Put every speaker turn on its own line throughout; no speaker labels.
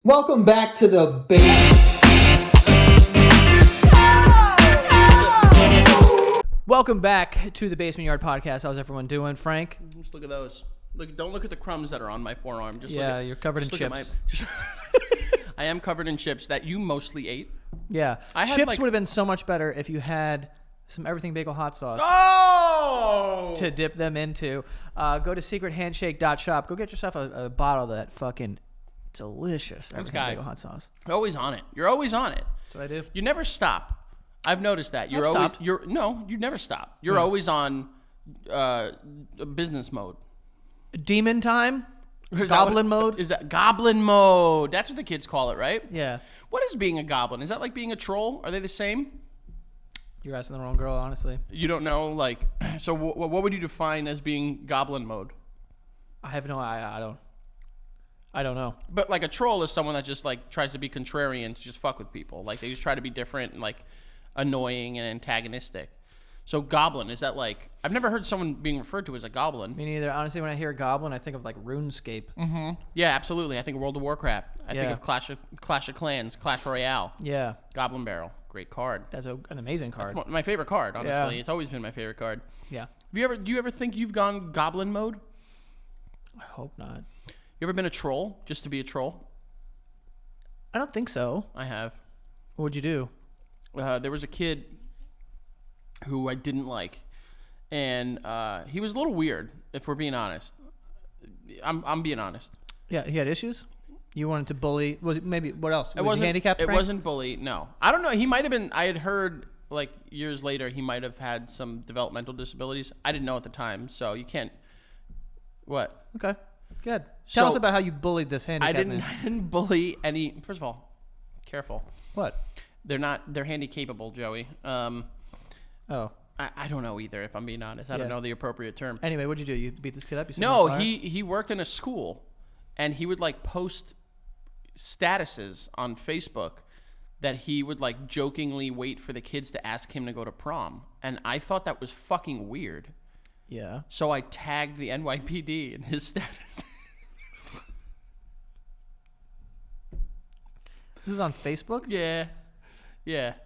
Welcome back to the basement.
Welcome back to the Basement Yard Podcast. How's everyone doing, Frank?
Just look at those. Don't look at the crumbs that are on my forearm.
You're covered in chips.
I am covered in chips that you mostly ate.
Yeah,
I had,
chips
like-
would have been so much better if you had some everything bagel hot sauce
Oh!
to dip them into. Go to secrethandshake.shop. Go get yourself a bottle of that fucking delicious everything
guy.
bagel hot sauce.
Always on it. You're always on it.
That's what I do.
You never stop. I've noticed that.
I've stopped.
You never stop. You're always on business mode.
Demon time?
Is that
Goblin
what-
mode?
Is that goblin mode? That's what the kids call it, right?
Yeah.
What is being a goblin? Is that like being a troll? Are they the same?
You're asking the wrong girl, honestly.
You don't know, like, so what would you define as being goblin mode?
I have no I don't know.
But like a troll is someone that just like tries to be contrarian to just fuck with people. Like they just try to be different and like annoying and antagonistic. So goblin, is that like, I've never heard someone being referred to as a goblin.
Me neither. Honestly, when I hear goblin, I think of like RuneScape.
Mm-hmm. Yeah, absolutely. I think World of Warcraft. I think
Yeah.
of Clash of Clans, Clash Royale,
Yeah.
Goblin Barrel. Great card.
That's an amazing card.
That's my favorite card, honestly.
Yeah.
It's always been my favorite card.
Yeah.
Do you ever think you've gone goblin mode?
I hope not.
You ever been a troll just to be a troll?
I don't think so.
I have.
What would you do?
There was a kid who I didn't like, and he was a little weird, if we're being honest. I'm being honest.
Yeah, he had issues. You wanted to bully? Was it maybe what else? Was he handicapped?
It
Frank?
wasn't bully. No, I don't know. He might have been. I had heard like years later he might have had some developmental disabilities. I didn't know at the time, so you can't. What?
Okay, good. Tell us
So,
about how you bullied this handicapped man.
I didn't bully any. First of all, careful.
What?
They're handy-capable, Joey.
Oh.
I don't know either, if I'm being honest. I don't
Yeah.
know the appropriate term.
Anyway, what'd you do? You beat this kid up? You set him
No,
on fire?
he worked in a school, and he would like post statuses on Facebook that he would like jokingly wait for the kids to ask him to go to prom, and I thought that was fucking weird.
Yeah.
So I tagged the NYPD in his status.
This is on Facebook?
Yeah.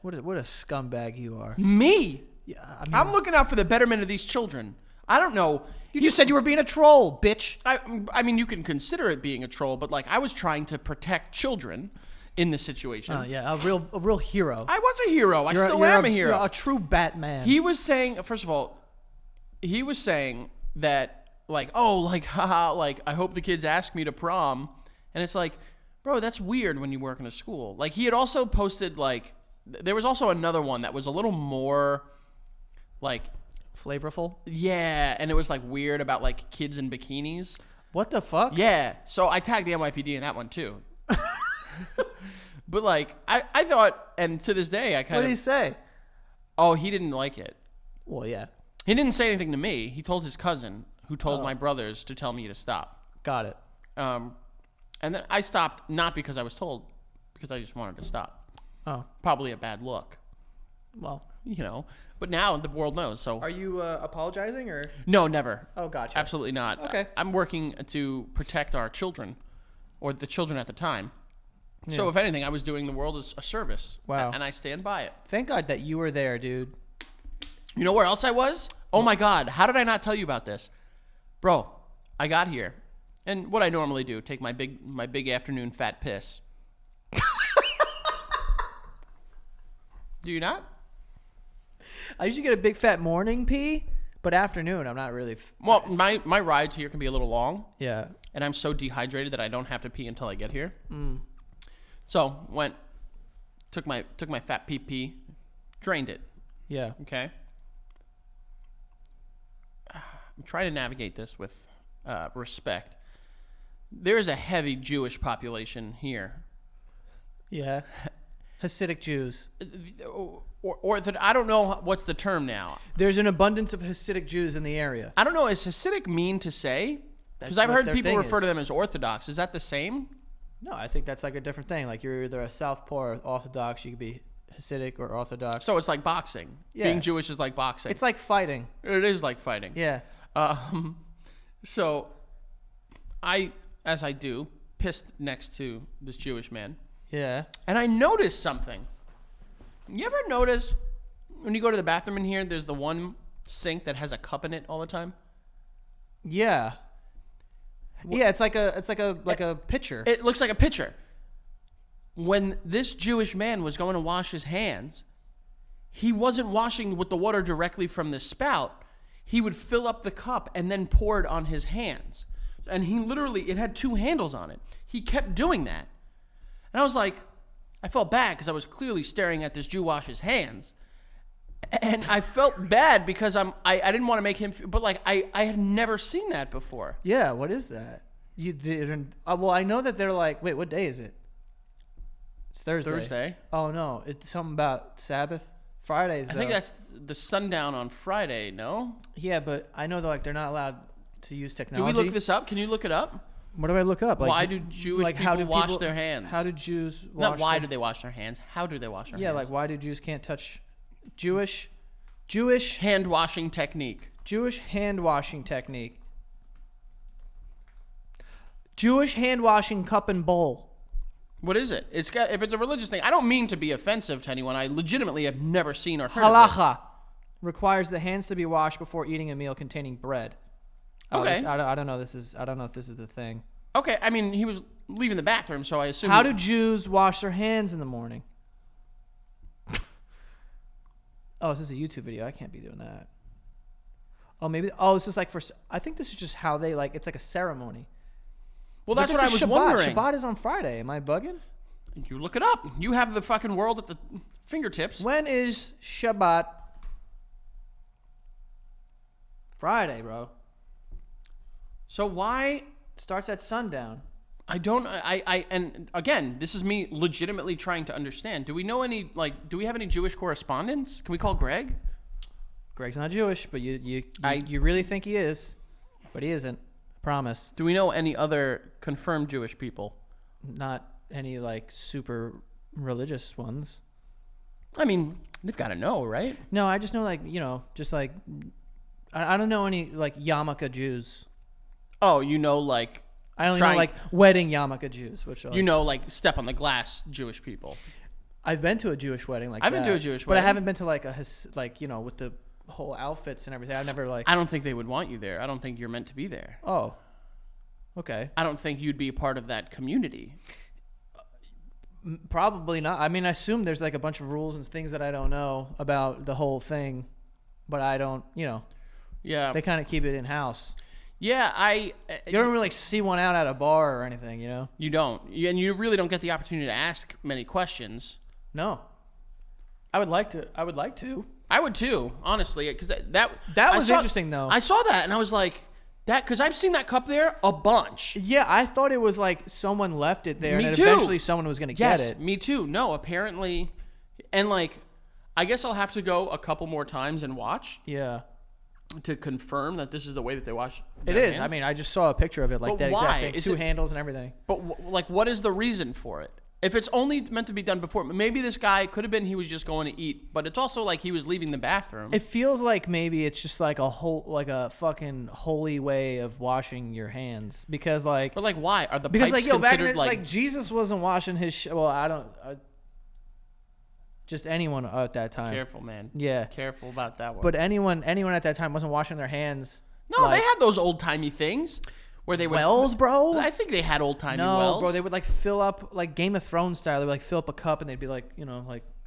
What a scumbag you are.
Me?
Yeah. I mean,
I'm looking out for the betterment of these children. I don't know.
you just said you were being a troll, bitch.
I mean, you can consider it being a troll, but like I was trying to protect children in this situation.
Yeah, a real hero.
I was a hero. I still
You're
am a hero.
You're a true Batman.
He was saying, first of all, he was saying that like, oh, like, haha, like I hope the kids ask me to prom, and it's like, bro, that's weird when you work in a school. Like he had also posted like, there was also another one that was a little more, like,
Flavorful?
yeah, and it was like weird about like kids in bikinis.
What the fuck?
Yeah, so I tagged the NYPD in that one too. But like, I thought, and to this day, I
What
kind
did he
of,
say?
oh, he didn't like it.
Well, yeah.
He didn't say anything to me. He told his cousin, who told
Oh.
my brothers to tell me to stop.
Got it.
And then I stopped, not because I was told, because I just wanted to stop.
Oh,
Probably a bad look,
well.
you know. But now the world knows. So
Are you apologizing or?
no, never.
Oh, gotcha.
Absolutely not.
Okay.
I'm working to protect our children, or the children at the time. So
Yeah.
if anything, I was doing the world a service.
Wow.
And I stand by it.
Thank God that you were there, dude.
You know where else I was? Oh my God. How did I not tell you about this? Bro, I got here. And what I normally do, take my big afternoon fat piss. Do you not?
I usually get a big fat morning pee, but afternoon I'm not really.
Well, my ride here can be a little long,
Yeah.
and I'm so dehydrated that I don't have to pee until I get here. So took my fat pee, drained it.
Yeah.
Okay. I'm trying to navigate this with respect. There is a heavy Jewish population here.
Yeah. Hasidic Jews.
Or that I don't know what's the term now.
There's an abundance of Hasidic Jews in the area.
I don't know. Is Hasidic mean to say? Because
That's
I've
what
heard
their
people
thing
refer to
is.
them as Orthodox. Is that the same?
No, I think that's like a different thing. Like you're either a Southpaw or Orthodox. You could be Hasidic or Orthodox.
So it's like boxing.
Yeah.
Being Jewish is like boxing.
It's like fighting.
It is like fighting.
Yeah.
So I, as I do, pissed next to this Jewish man.
Yeah.
And I noticed something. You ever notice when you go to the bathroom in here, there's the one sink that has a cup in it all the time?
Yeah. Yeah, it's like a pitcher.
It looks like a pitcher. When this Jewish man was going to wash his hands, he wasn't washing with the water directly from the spout. He would fill up the cup and then pour it on his hands. And he literally, it had 2 handles on it. He kept doing that. And I was like, I felt bad because I was clearly staring at this Jew wash his hands. And I felt bad because I didn't want to make him feel, but like I had never seen that before.
Yeah, what is that? You didn't. Well, I know that they're like. Wait, what day is it? It's Thursday. Oh no, it's something about Sabbath. Fridays.
I think that's the sundown on Friday. No.
Yeah, but I know they're not allowed to use technology.
Do we look this up? Can you look it up?
What do I look up? Like,
why do Jewish people wash their hands?
How do Jews wash?
Not why do they wash their hands? How do they wash their hands?
Yeah, like why do Jews can't touch? Jewish
hand washing technique.
Jewish hand washing technique. Jewish hand washing cup and bowl.
What is it? If it's a religious thing, I don't mean to be offensive to anyone. I legitimately have never seen or heard of
Halacha requires the hands to be washed before eating a meal containing bread.
Okay.
I don't know. I don't know if this is the thing.
Okay. I mean, he was leaving the bathroom, so I assume.
How do Jews wash their hands in the morning? Oh, is this a YouTube video? I can't be doing that. Oh, maybe. Oh, it's just like I think this is just how they like. It's like a ceremony.
Well, that's what I was
Shabbat.
wondering.
Shabbat is on Friday. Am I bugging?
You look it up. You have the fucking world at the fingertips.
When is Shabbat? Friday, bro.
So why?
Starts at sundown.
And again, this is me legitimately trying to understand. Do we know any, do we have any Jewish correspondents? Can we call Greg?
Greg's not Jewish, but you really think he is, but he isn't. Promise.
Do we know any other confirmed Jewish people?
Not any super religious ones.
I mean, they've got to know, right?
No, I just know I don't know any yarmulke Jews.
Oh, you know
I only know wedding yarmulke Jews, which are
step on the glass Jewish people.
I've been to a Jewish wedding like
I've
that.
been to a Jewish
but
wedding.
I haven't been to with the whole outfits and everything. I've never
I don't think they would want you there. I don't think you're meant to be there.
Oh. Okay.
I don't think you'd be a part of that community.
Probably not. I mean, I assume there's a bunch of rules and things that I don't know about the whole thing, but I don't,
Yeah.
They kind of keep it in house.
Yeah,
You don't really see one out at a bar or anything,
You don't. And you really don't get the opportunity to ask many questions.
No. I would like to.
I would too, honestly, because
That was interesting, though.
I saw that and I was like, because I've seen that cup there a bunch.
Yeah, I thought it was someone left it there,
Me
and
too.
eventually someone was going to get
Yes,
it.
me too. No, apparently, and I guess I'll have to go a couple more times and watch
Yeah.
to confirm that this is the way that they wash.
It
their
is.
hands.
I mean, I just saw a picture of it,
But
that
why?
exact thing.
Is
2
it-
handles and everything.
But what is the reason for it? If it's only meant to be done before, maybe this guy could have been he was just going to eat, but it's also he was leaving the bathroom.
It feels like maybe it's just a fucking holy way of washing your hands because
But why are the
because
pipes
back
considered
then, Jesus wasn't washing his well, I don't just anyone at that time.
Careful, man.
Yeah.
Careful about that one.
But anyone at that time wasn't washing their hands.
No, they had those old timey things where they would
wells, bro.
I think they had old timey
No,
wells.
bro, they would fill up Game of Thrones style. They would fill up a cup and they'd be that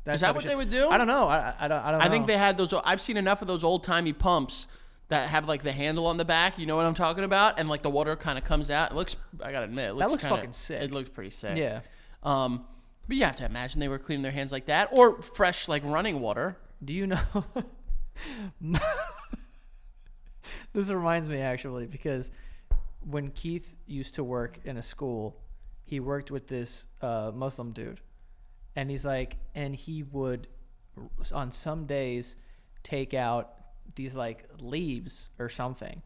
Is that what they would do?
I don't know. I don't know.
I think they had those. I've seen enough of those old timey pumps that have the handle on the back. You know what I'm talking about? And the water kind of comes out. It looks. I gotta admit, it looks
fucking sick.
It looks pretty sick.
Yeah.
But you have to imagine they were cleaning their hands like that, or fresh running water.
Do you know? This reminds me actually because when Keith used to work in a school, he worked with this Muslim dude, and and he would on some days take out these leaves or something,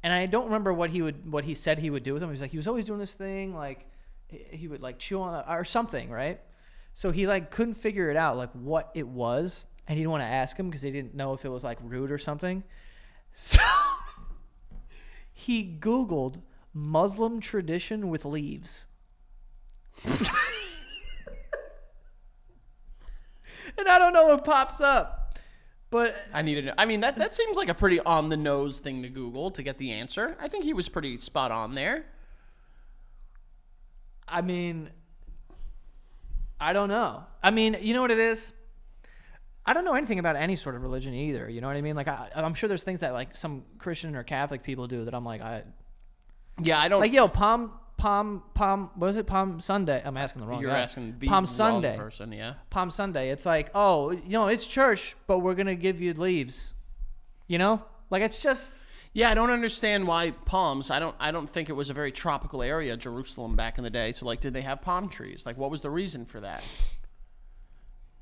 and I don't remember what he said he would do with them. He was always doing this thing he would chew on or something, right? So he couldn't figure it out what it was, and he didn't want to ask him because he didn't know if it was rude or something. So he Googled Muslim tradition with leaves. And I don't know what pops up, but
I need to know. I mean, that seems like a pretty on the nose thing to Google to get the answer. I think he was pretty spot on there.
I mean, I don't know. I mean, you know what it is? I don't know anything about any sort of religion either. You know what I mean? Like, I'm sure there's things that like some Christian or Catholic people do that I'm like, I
don't
like. Yo, Palm. What was it? Palm Sunday. I'm asking the wrong
You're
guy.
asking the
Palm
wrong
Sunday.
person, yeah.
Palm Sunday. It's like, oh, you know, it's church, but we're gonna give you leaves. You know, like it's just.
Yeah, I don't understand why palms. I don't think it was a very tropical area, Jerusalem, back in the day. So, like, did they have palm trees? Like, what was the reason for that?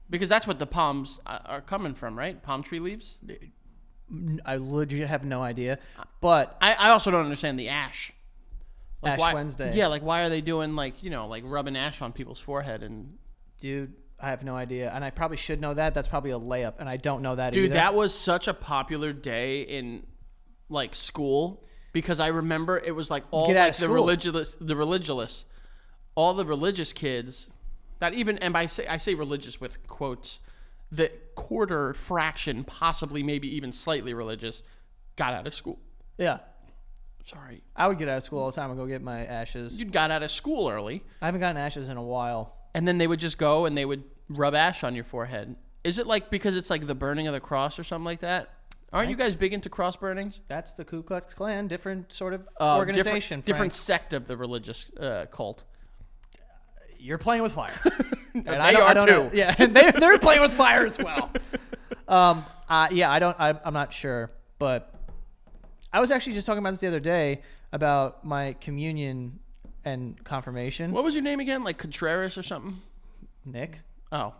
Because that's what the palms are coming from, right? Palm tree leaves?
I legit have no idea. But
I also don't understand the ash. Like
Ash Wednesday.
Yeah, like, why are they doing, like, you know, like rubbing ash on people's forehead? And
dude, I have no idea. And I probably should know that. That's probably a layup. And I don't know that
dude,
either.
that was such a popular day in, like, school. Because I remember it was, like, all, like, the religious, all the religious kids, that even, and I say religious with quotes, the quarter fraction, possibly maybe even slightly religious, got out of school.
Yeah.
Sorry.
I would get out of school all the time and go get my ashes.
You got out of school early.
I haven't gotten ashes in a while.
And then they would just go and they would rub ash on your forehead. Is it like because it's like the burning of the cross or something like that? Aren't you guys big into cross burnings?
That's the Ku Klux Klan, different sort of organization.
Different sect of the religious cult.
You're playing with fire. And
they
I don't
are
know.
too.
Yeah, they're playing with fire as well. Yeah, I'm not sure, but I was actually just talking about this the other day about my communion and confirmation.
What was your name again? Like Contreras or something?
Nick?
Oh.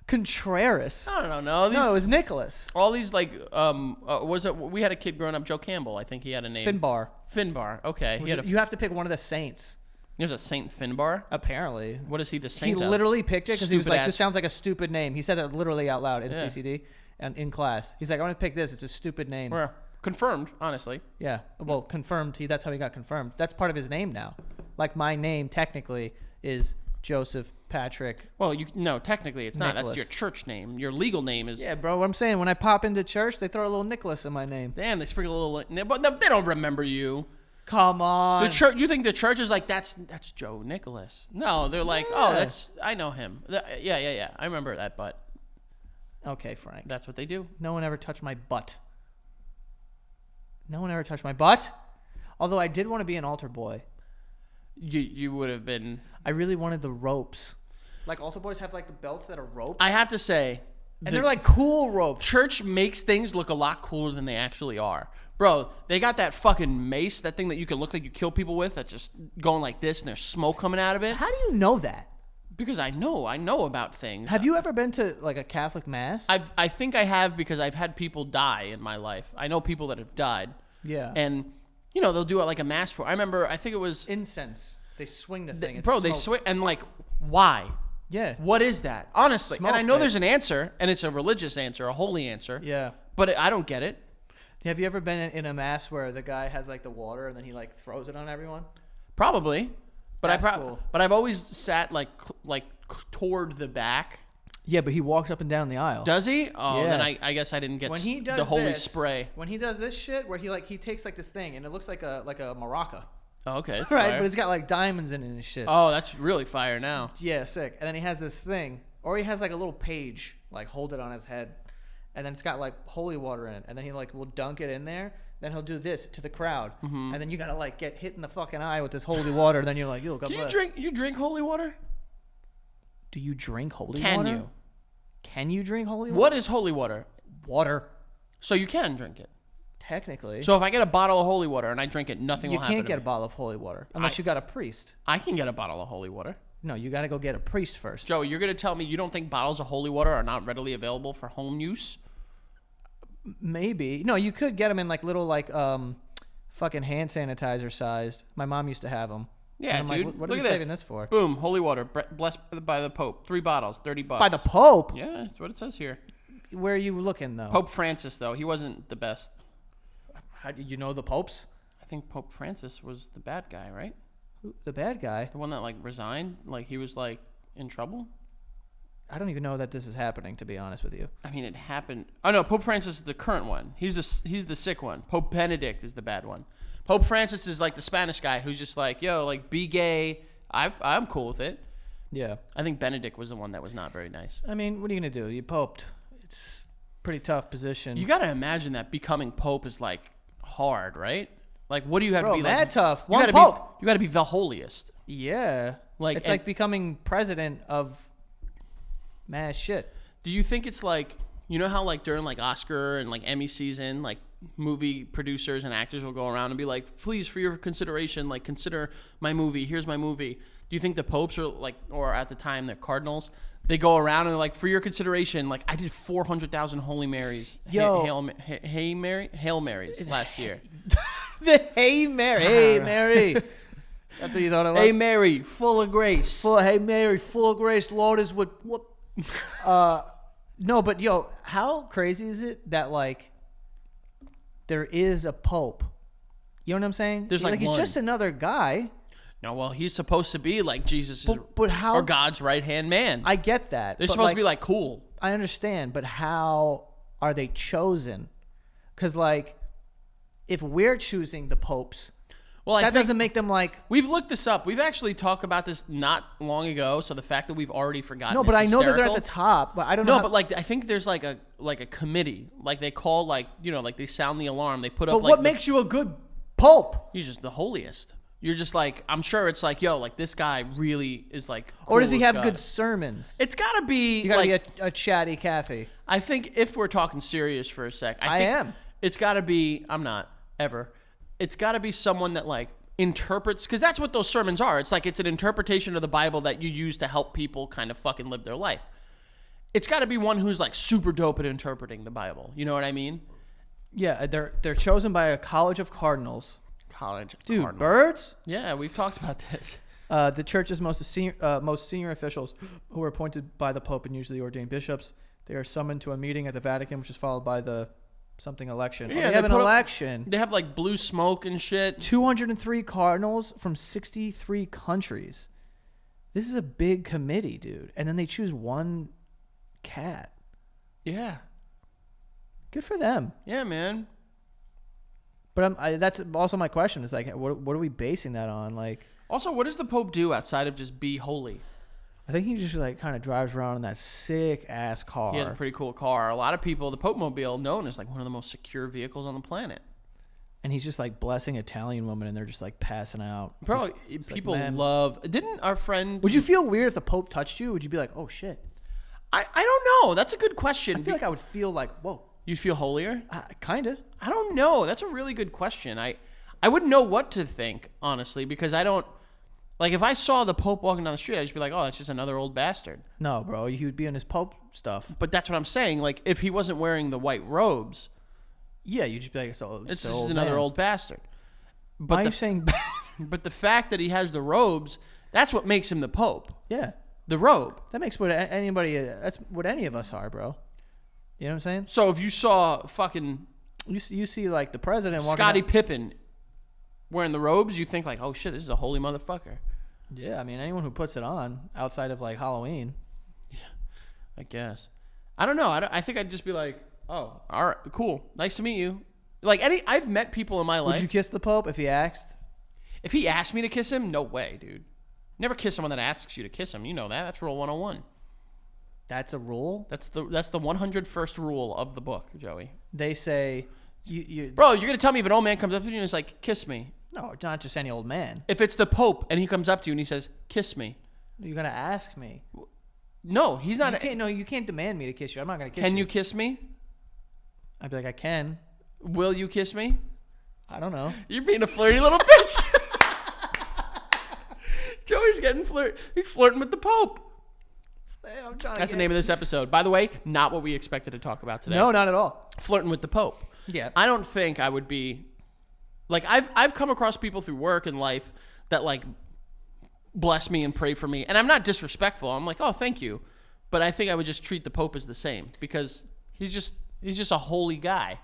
Contreras.
I don't know.
No, it was Nicholas.
All these like was it? We had a kid growing up, Joe Campbell. I think he had a name.
Finbar.
Finbar. Okay.
You have to pick one of the saints.
There's a Saint Finbar.
Apparently.
What is he the
He
saint of?
literally picked it because he was like,
Stupid
"This
ass.
sounds like a stupid name." He said it literally out loud in
Yeah.
CCD and in class. He's like, "I want to pick this. It's a stupid name."
Well, confirmed, honestly.
Yeah. Well, confirmed. That's how he got confirmed. That's part of his name now. Like my name technically is Joseph Patrick.
Well, no, technically it's not.
Nicholas.
That's your church name. Your legal name is.
Yeah, bro. What I'm saying, when I pop into church, they throw a little Nicholas in my name.
Damn, they sprinkle a little. But no, they don't remember you.
Come on.
The church. You think the church is like that's Joe Nicholas? No, they're like, oh,
Yeah.
I know him. Yeah. I remember that, but
Okay, Frank.
that's what they do.
No one ever touched my butt. No one ever touched my butt. Although I did want to be an altar boy.
You would have been.
I really wanted the ropes. Like altar boys have like the belts that are ropes.
I have to say,
and they're like cool ropes.
church makes things look a lot cooler than they actually are. Bro, they got that fucking mace, that thing that you can look like you kill people with, that's just going like this and there's smoke coming out of it.
How do you know that?
Because I know about things.
Have you ever been to like a Catholic mass?
I think I have because I've had people die in my life. I know people that have died.
Yeah.
And, you know, they'll do it like a mass for. I remember, I think it was.
Incense. They swing the thing.
Bro, they
smoke.
swing. And like, why?
Yeah.
What is that? Honestly.
Smoke,
and I know
babe.
there's an answer, and it's a religious answer, a holy answer.
Yeah.
But I don't get it.
Have you ever been in a mass where the guy has like the water and then he like throws it on everyone?
Probably. But
That's cool.
But I've always sat like toward the back.
Yeah, but he walks up and down the aisle.
Does he? Oh,
Yeah.
then I guess I didn't get
When he does
the holy
this,
spray.
When he does this shit, where he takes like this thing and it looks like a maraca,
Oh, okay.
right?
fire.
But it's got like diamonds in it and shit.
Oh, that's really fire now.
Yeah, sick. And then he has this thing, or he has like a little page, like hold it on his head, and then it's got like holy water in it, and then he like will dunk it in there. Then he'll do this to the crowd, and then you gotta like get hit in the fucking eye with this holy water. And then you're like, yo, God
Can
bless.
you drink holy water?
Do you drink holy
Can
water?
you?
Can you drink holy water?
What is holy water?
Water?
So you can drink it.
Technically.
So if I get a bottle of holy water and I drink it, nothing
you
will happen
can't
to
get a
me.
bottle of holy water unless you got a priest.
I can get a bottle of holy water.
No, you got to go get a priest first.
Joe, you're going to tell me you don't think bottles of holy water are not readily available for home use?
Maybe. No, you could get them in like little like fucking hand sanitizer sized. My mom used to have them.
Yeah,
and I'm
dude.
like, what are
Look
you
at
saving this for?
Boom, holy water, blessed by the Pope. 3 bottles, $30.
By the Pope?
Yeah, that's what it says here.
Where are you looking though?
Pope Francis, though, he wasn't the best.
How do you know the popes?
I think Pope Francis was the bad guy, right?
The bad guy?
The one that like resigned, like he was like in trouble.
I don't even know that this is happening, to be honest with you.
I mean, it happened. Oh no, Pope Francis is the current one. He's the sick one. Pope Benedict is the bad one. Pope Francis is like the Spanish guy who's just like, yo, like be gay. I'm cool with it.
Yeah.
I think Benedict was the one that was not very nice.
I mean, what are you gonna do? You poped. It's a pretty tough position.
You got to imagine that becoming Pope is like hard, right? Like, what do you have
Bro,
to be
mad
like?
tough.
You
One
gotta
Pope.
You got to be the holiest.
Yeah.
Like,
it's
and-
like becoming president of mad shit.
Do you think it's like, you know how like during like Oscar and like Emmy season, like movie producers and actors will go around and be like, please, for your consideration, like consider my movie. Here's my movie. Do you think the popes are like, or at the time the cardinals, they go around and they're like, for your consideration, like I did 400,000 Holy Marys,
Yo.
Hail Marys last year.
The Hey Mary. Hey Mary. That's what you thought it was?
Hey Mary, full of grace.
Hey Mary, full of grace, Lord is with what? No, but yo, how crazy is it that like there is a pope? You know what I'm saying?
There's, like,
he's
one.
just another guy.
No, well, he's supposed to be like Jesus'
But how?
or God's right hand man.
I get that.
They're
but,
supposed to be like cool.
I understand, but how are they chosen? Because like, if we're choosing the popes,
Well,
that doesn't make them like.
We've looked this up. We've actually talked about this not long ago. So the fact that we've already forgotten.
No, but
is
I know that they're at
hysterical.
the top. But I don't know.
No,
how-
but like I think there's like a committee. Like they call like like they sound the alarm. They put
But
up like
what makes you a good pope?
he's just the holiest. You're just like I'm sure it's like yo like this guy really is like.
Or does
cool
he
with
have
God.
good sermons?
It's gotta be.
You gotta
like,
be a chatty Cathy.
I think if we're talking serious for a sec,
I
think
am.
It's gotta be. I'm not ever. It's gotta be someone that like interprets because that's what those sermons are. It's like it's an interpretation of the Bible that you use to help people kind of fucking live their life. It's got to be one who's like super dope at interpreting the Bible. You know what I mean?
Yeah, they're chosen by a college of cardinals.
College,
Dude,
Cardinal.
birds?
Yeah, we've talked about this.
The church's most senior officials, who are appointed by the Pope and usually ordained bishops, they are summoned to a meeting at the Vatican, which is followed by the something election.
Yeah,
they have an
put up-
election.
They have like blue smoke and shit.
203 cardinals from 63 countries. This is a big committee, dude. And then they choose one cat.
Yeah,
Good for them.
yeah, man.
But that's also my question. Is like, what are we basing that on? Like,
Also, what does the Pope do outside of just be holy?
I think he just like kind of drives around in that sick ass car.
He has a pretty cool car. A lot of people, the Pope Mobile, known as like one of the most secure vehicles on the planet.
And he's just like blessing Italian women, and they're just like passing out.
Bro,
He's
people
like, man.
love. Didn't our friend?
Would you feel weird if the Pope touched you? Would you be like, oh shit?
I don't know. That's a good question.
I feel like I would feel like, whoa,
You feel holier?
kind of.
I don't know. That's a really good question. I wouldn't know what to think, honestly, because I don't like if I saw the Pope walking down the street, I'd just be like, oh, that's just another old bastard.
No, bro, he would be in his Pope stuff.
But that's what I'm saying. Like if he wasn't wearing the white robes,
Yeah, you'd just be like, so
it's
so
just
old
another
man.
old bastard.
Why
But
are
the,
you saying?
but the fact that he has the robes, that's what makes him the Pope.
Yeah,
The robe.
that makes what anybody. That's what any of us are, bro. You know what I'm saying?
So if you saw fucking
You see like the president walking.
Scottie
down-
Pippen wearing the robes, you think like, oh shit, this is a holy motherfucker.
Yeah, I mean anyone who puts it on outside of like Halloween.
I guess. I don't know. I think I'd just be like, oh, all right, cool. Nice to meet you. Like I've met people in my life.
Would you kiss the Pope if he asked?
If he asked me to kiss him, no way, dude. Never kiss someone that asks you to kiss him. You know that. That's rule 101.
That's a rule.
That's the 101st rule of the book, Joey.
They say you.
Bro, you're gonna tell me if an old man comes up to you and is like, kiss me.
No, it's not just any old man.
If it's the Pope and he comes up to you and he says, kiss me.
You're gonna ask me.
No, he's not.
You can't. No, you can't demand me to kiss you. I'm not gonna kiss you.
Can you kiss me?
I'd be like, I can.
Will you kiss me?
I don't know.
You're being a flirty little bitch. Joey's getting flirt. He's flirting with the Pope.
I'm trying.
That's the name of this episode. By the way, not what we expected to talk about today.
No, not at all.
Flirting with the Pope.
Yeah.
I don't think I would be like I've come across people through work and life that like bless me and pray for me. And I'm not disrespectful. I'm like, "Oh, thank you." But I think I would just treat the Pope as the same because he's just a holy guy.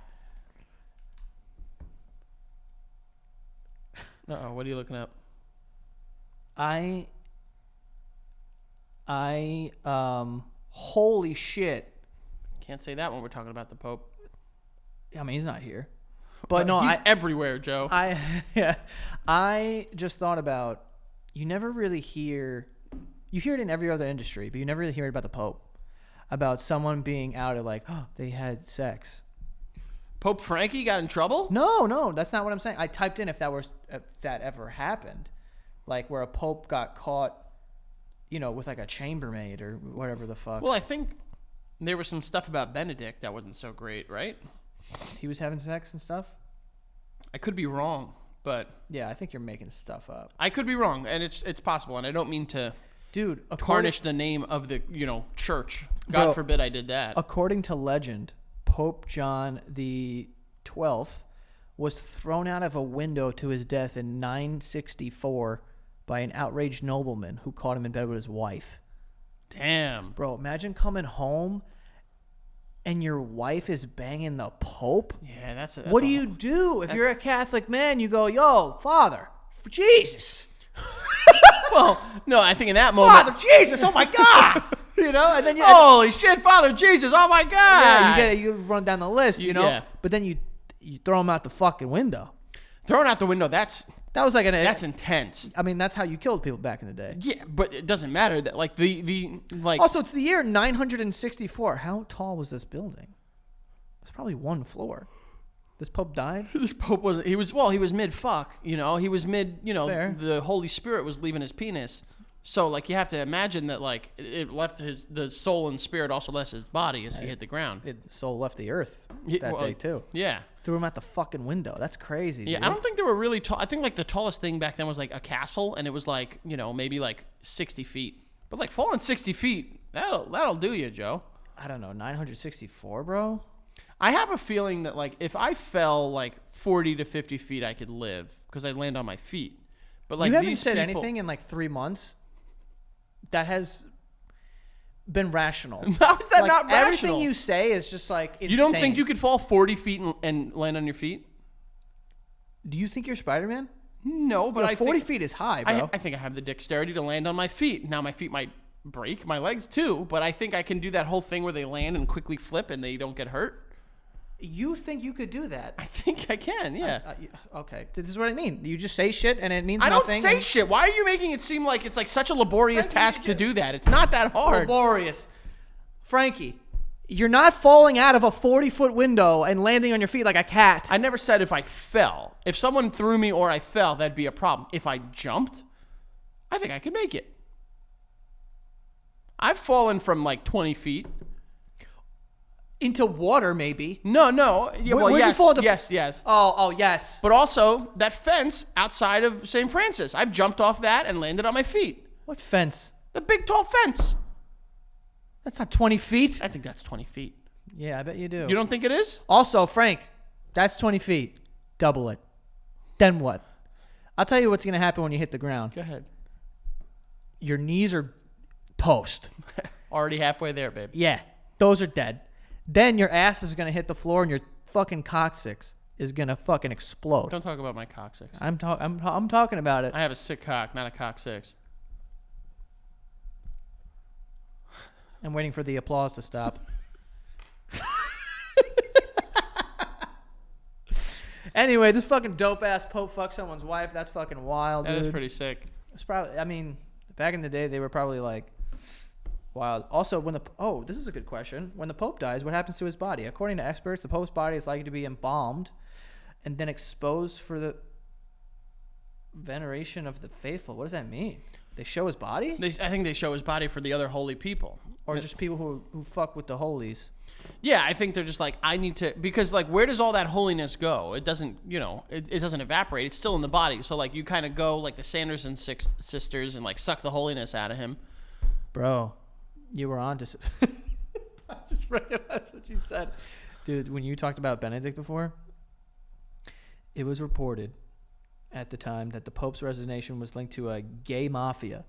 Uh-oh, what are you looking up?
Holy shit.
Can't say that when we're talking about the Pope.
I mean, he's not here. But no,
he's everywhere, Joe.
I just thought about, you never really hear, you hear it in every other industry, but you never really hear it about the Pope. About someone being outed like, oh, they had sex.
Pope Frankie got in trouble?
No, that's not what I'm saying. I typed in if that ever happened. Like where a Pope got caught, with like a chambermaid or whatever the fuck.
Well, I think there was some stuff about Benedict that wasn't so great, right?
He was having sex and stuff?
I could be wrong, but...
Yeah, I think you're making stuff up.
I could be wrong, and it's possible, and I don't mean to...
Dude,
tarnish the name of the, church. God forbid I did that.
According to legend, Pope John the 12th was thrown out of a window to his death in 964 by an outraged nobleman who caught him in bed with his wife.
Damn.
Bro, imagine coming home and your wife is banging the Pope.
Yeah, that's
what do you do? If you're a Catholic man, you go, yo, Father, for Jesus.
Well, no, I think in that moment...
Father Jesus, oh my God! And then
holy shit, Father Jesus, oh my God!
Yeah, you run down the list,
Yeah.
But then you throw him out the fucking window.
Thrown out the window, that's
that's
intense.
I mean, that's how you killed people back in the day.
Yeah, but it doesn't matter that
Also, it's the year 964. How tall was this building? It's probably one floor. This Pope died?
This Pope he was mid-fuck, He was mid,
Fair.
The Holy Spirit was leaving his penis. So, you have to imagine that, it left the soul and spirit also left his body as he hit the ground.
The soul left the earth that day, too.
Yeah.
Threw him out the fucking window. That's crazy,
Yeah,
dude.
I don't think they were really tall. I think, the tallest thing back then was, a castle, and it was, maybe, 60 feet. But, falling 60 feet, that'll do you, Joe.
I don't know, 964, bro?
I have a feeling that, if I fell, 40 to 50 feet, I could live because I'd land on my feet. But,
you haven't said anything in, 3 months that has been rational.
How is that not rational?
Everything you say is just, insane.
You don't think you could fall 40 feet and land on your feet?
Do you think you're Spider-Man?
No, but
40 feet is high, bro.
I think I have the dexterity to land on my feet. Now, my feet might break, my legs too, but I think I can do that whole thing where they land and quickly flip and they don't get hurt.
You think you could do that?
I think I can, yeah.
Okay, this is what I mean. You just say shit and it means
nothing.
nothing.
I don't say shit. Why are you making it seem like it's such a laborious task to do that? It's not that hard.
Laborious. Frankie, you're not falling out of a 40-foot window and landing on your feet like a cat.
I never said if I fell. If someone threw me or I fell, that'd be a problem. If I jumped, I think I could make it. I've fallen from 20 feet.
Into water, maybe.
No. Yeah, well,
Where'd
yes,
you fall into
yes.
Oh, yes.
But also, that fence outside of St. Francis. I've jumped off that and landed on my feet.
What fence?
The big, tall fence.
That's not 20 feet.
I think that's 20 feet.
Yeah, I bet you do.
You don't think it is?
Also, Frank, that's 20 feet. Double it. Then what? I'll tell you what's going to happen when you hit the ground.
Go ahead.
Your knees are toast.
Already halfway there, babe.
Yeah, those are dead. Then your ass is going to hit the floor and your fucking coccyx is going to fucking explode.
Don't talk about my coccyx.
I'm talking about it.
I have a sick cock, not a coccyx.
I'm waiting for the applause to stop. Anyway, this fucking dope-ass Pope fucked someone's wife. That's fucking wild, dude.
That is pretty sick.
It's probably, back in the day, they were probably wild. Also, this is a good question. When the Pope dies, what happens to his body? According to experts, the Pope's body is likely to be embalmed and then exposed for the veneration of the faithful. What does that mean? They show his body?
I think they show his body for the other holy people.
Or just people who fuck with the holies?
Yeah, I think they're just I need to, because where does all that holiness go? It doesn't, it doesn't evaporate. It's still in the body. So you kind of go like the Sanderson sisters and suck the holiness out of him.
Bro, you were on to... I just recognized what you said. Dude, when you talked about Benedict before, it was reported at the time that the Pope's resignation was linked to a gay mafia.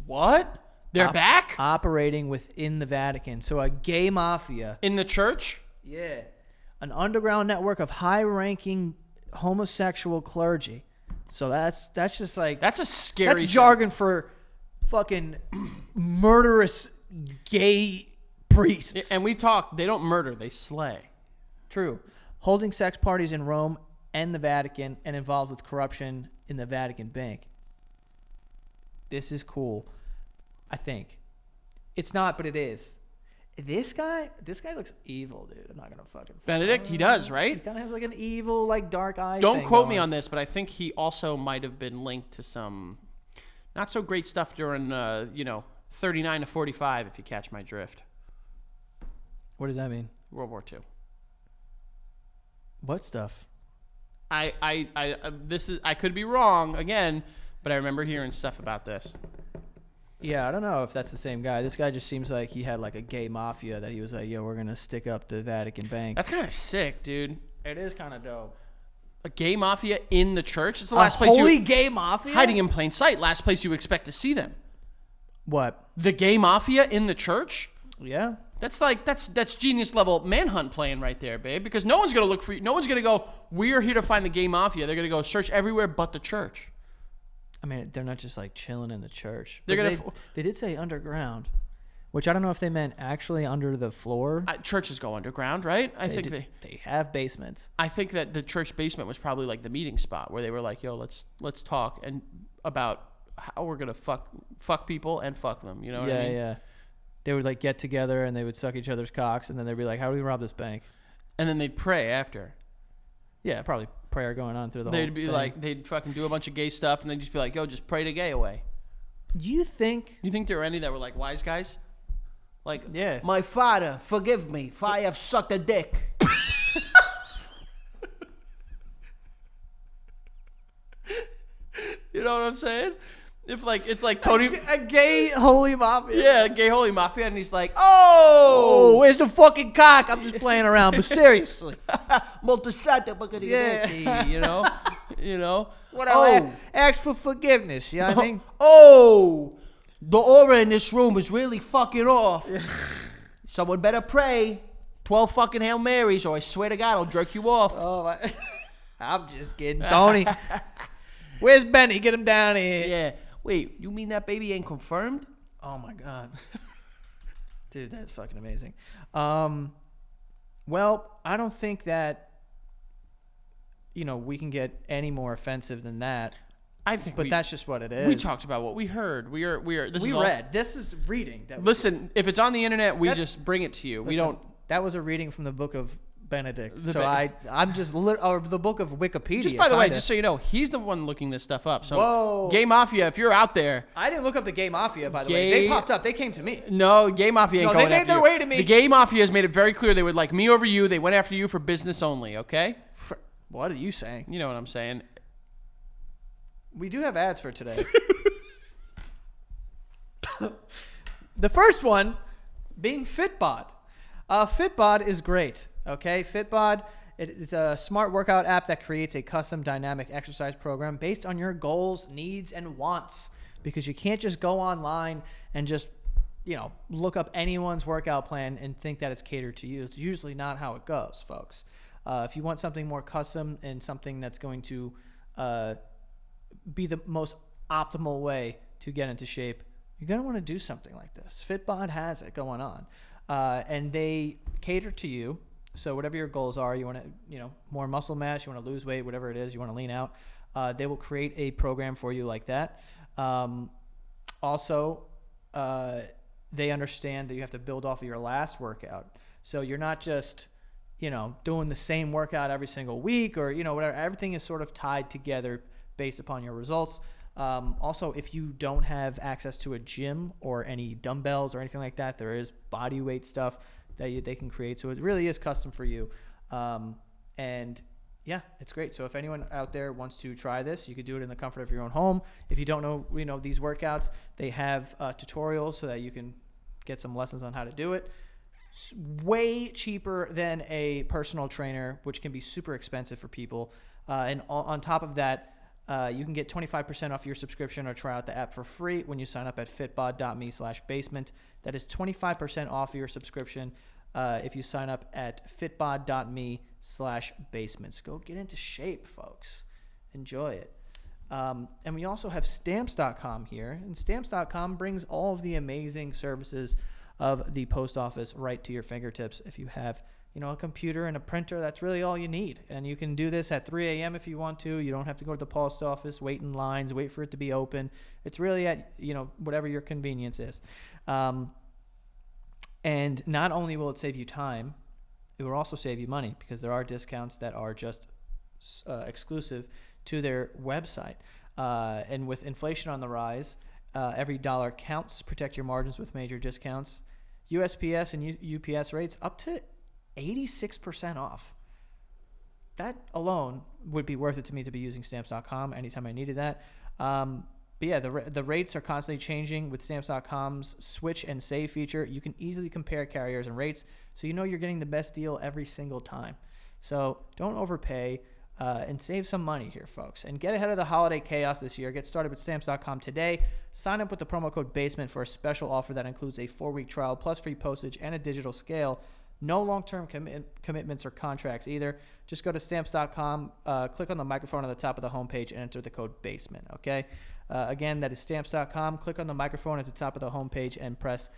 What? They're back?
Operating within the Vatican. So a gay mafia.
In the church?
Yeah. An underground network of high-ranking homosexual clergy So that's just like
That's a scary.
that's jargon for fucking murderous gay priests.
And we talk. They don't murder. They slay.
True. Holding sex parties in Rome and the Vatican and involved with corruption in the Vatican Bank. This is cool. I think. It's not, but it is. This guy looks evil, dude. I'm not gonna fucking.
Benedict, he does, right?
He kind of has like an evil, like dark eye.
Don't quote me on this, but I think he also might have been linked to some not so great stuff during, 39 to 45, if you catch my drift.
What does that mean?
World War II.
What stuff?
I could be wrong again, but I remember hearing stuff about this.
Yeah, I don't know if that's the same guy. This guy just seems like he had like a gay mafia that he was like, yo, we're gonna stick up the Vatican Bank.
That's kind of sick, dude.
It is kind of dope.
A gay mafia in the church? It's the
A
last place
holy gay mafia?
hiding in plain sight. Last place you expect to see them.
What?
The gay mafia in the church?
Yeah.
That's genius level manhunt playing right there, babe. Because no one's gonna look for you. No one's gonna go, we're here to find the gay mafia. They're gonna go search everywhere but the church.
I mean, they're not just like chilling in the church.
They're
But
gonna.
they did say underground, which I don't know if they meant actually under the floor.
Churches go underground, right?
They have basements.
I think that the church basement was probably like the meeting spot where they were like, "Yo, let's talk and about how we're gonna fuck people and fuck them." You know what I mean?
Yeah. They would like get together and they would suck each other's cocks, and then they'd be like, "How do we rob this bank?"
And then they'd pray after.
Yeah, probably prayer going on through the whole
They'd be
thing.
like, they'd fucking do a bunch of gay stuff, and they'd just be like, "Yo, just pray the gay away."
You think?
You think there were any that were like wise guys? Like,
Yeah.
My father, forgive me, for I have sucked a dick.
you know what I'm saying? If like it's like Tony,
A gay holy mafia.
yeah, gay holy mafia, and he's like,
Oh, where's the fucking cock? I'm just playing around, but seriously.
Multisata, but
Yeah.
you know,
What
Oh.
ask for forgiveness, you know what I mean?
Oh, the aura in this room is really fucking off. Someone better pray 12 fucking Hail Marys, or I swear to God, I'll jerk you off.
Oh, my. I'm just kidding. Tony. Where's Benny? Get him down here.
Yeah. Wait, you mean that baby ain't confirmed?
Oh, my God. Dude, that's fucking amazing. Well, I don't think that, we can get any more offensive than that.
I think,
But that's just what it is.
we talked about what we heard. We are. This
We
is all-
read. This is reading.
Listen, if it's on the internet, we
That's-
just bring it to you. We
Listen,
don't.
That was a reading from the book of Benedict.
The
So I'm just or the book of Wikipedia.
Just by the way,
kinda.
just so you know, he's the one looking this stuff up. So,
Whoa.
Gay Mafia, if you're out there,
I didn't look up the Gay Mafia, by the way.
Gay-
They popped up. They came to me.
no, Gay Mafia ain't
No, they
going
made
after
their
you.
way to me.
The Gay Mafia has made it very clear they would like me over you. They went after you for business only. Okay,
What are you saying?
you know what I'm saying.
We do have ads for today. The first one being Fitbod. Fitbod is great. Okay, Fitbod, it is a smart workout app that creates a custom dynamic exercise program based on your goals, needs, and wants. Because you can't just go online and just, look up anyone's workout plan and think that it's catered to you. It's usually not how it goes, folks. If you want something more custom and something that's going to be the most optimal way to get into shape, you're going to want to do something like this. Fitbod has it going on. And they cater to you. So whatever your goals are, you want to, more muscle mass, you want to lose weight, whatever it is, you want to lean out, they will create a program for you like that. Also, they understand that you have to build off of your last workout. So you're not just, doing the same workout every single week or, whatever. Everything is sort of tied together based upon your results. Also, if you don't have access to a gym or any dumbbells or anything like that, there is body weight stuff that they can create. So it really is custom for you. And yeah, it's great. So if anyone out there wants to try this, you could do it in the comfort of your own home. If you don't know, these workouts, they have tutorials so that you can get some lessons on how to do it. It's way cheaper than a personal trainer, which can be super expensive for people. And on top of that, you can get 25% off your subscription or try out the app for free when you sign up at fitbod.me/basement. That is 25% off your subscription if you sign up at fitbod.me/basement. So go get into shape, folks. Enjoy it. And we also have Stamps.com here. And Stamps.com brings all of the amazing services of the post office right to your fingertips. If you have, a computer and a printer, that's really all you need. And you can do this at 3 a.m. if you want to. You don't have to go to the post office, wait in lines, wait for it to be open. It's really at, whatever your convenience is. And not only will it save you time, it will also save you money because there are discounts that are just exclusive to their website. And with inflation on the rise, every dollar counts. Protect your margins with major discounts. USPS and UPS rates up to 86% off. That alone would be worth it to me to be using Stamps.com anytime I needed that. But yeah, the rates are constantly changing with Stamps.com's switch and save feature. You can easily compare carriers and rates, so you're getting the best deal every single time. So don't overpay and save some money here, folks. And get ahead of the holiday chaos this year. Get started with Stamps.com today. Sign up with the promo code BASEMENT for a special offer that includes a 4-week trial plus free postage and a digital scale. No long-term commitments or contracts either. Just go to Stamps.com, click on the microphone on the top of the homepage, and enter the code BASEMENT, okay? Again, that is Stamps.com. Click on the microphone at the top of the homepage and press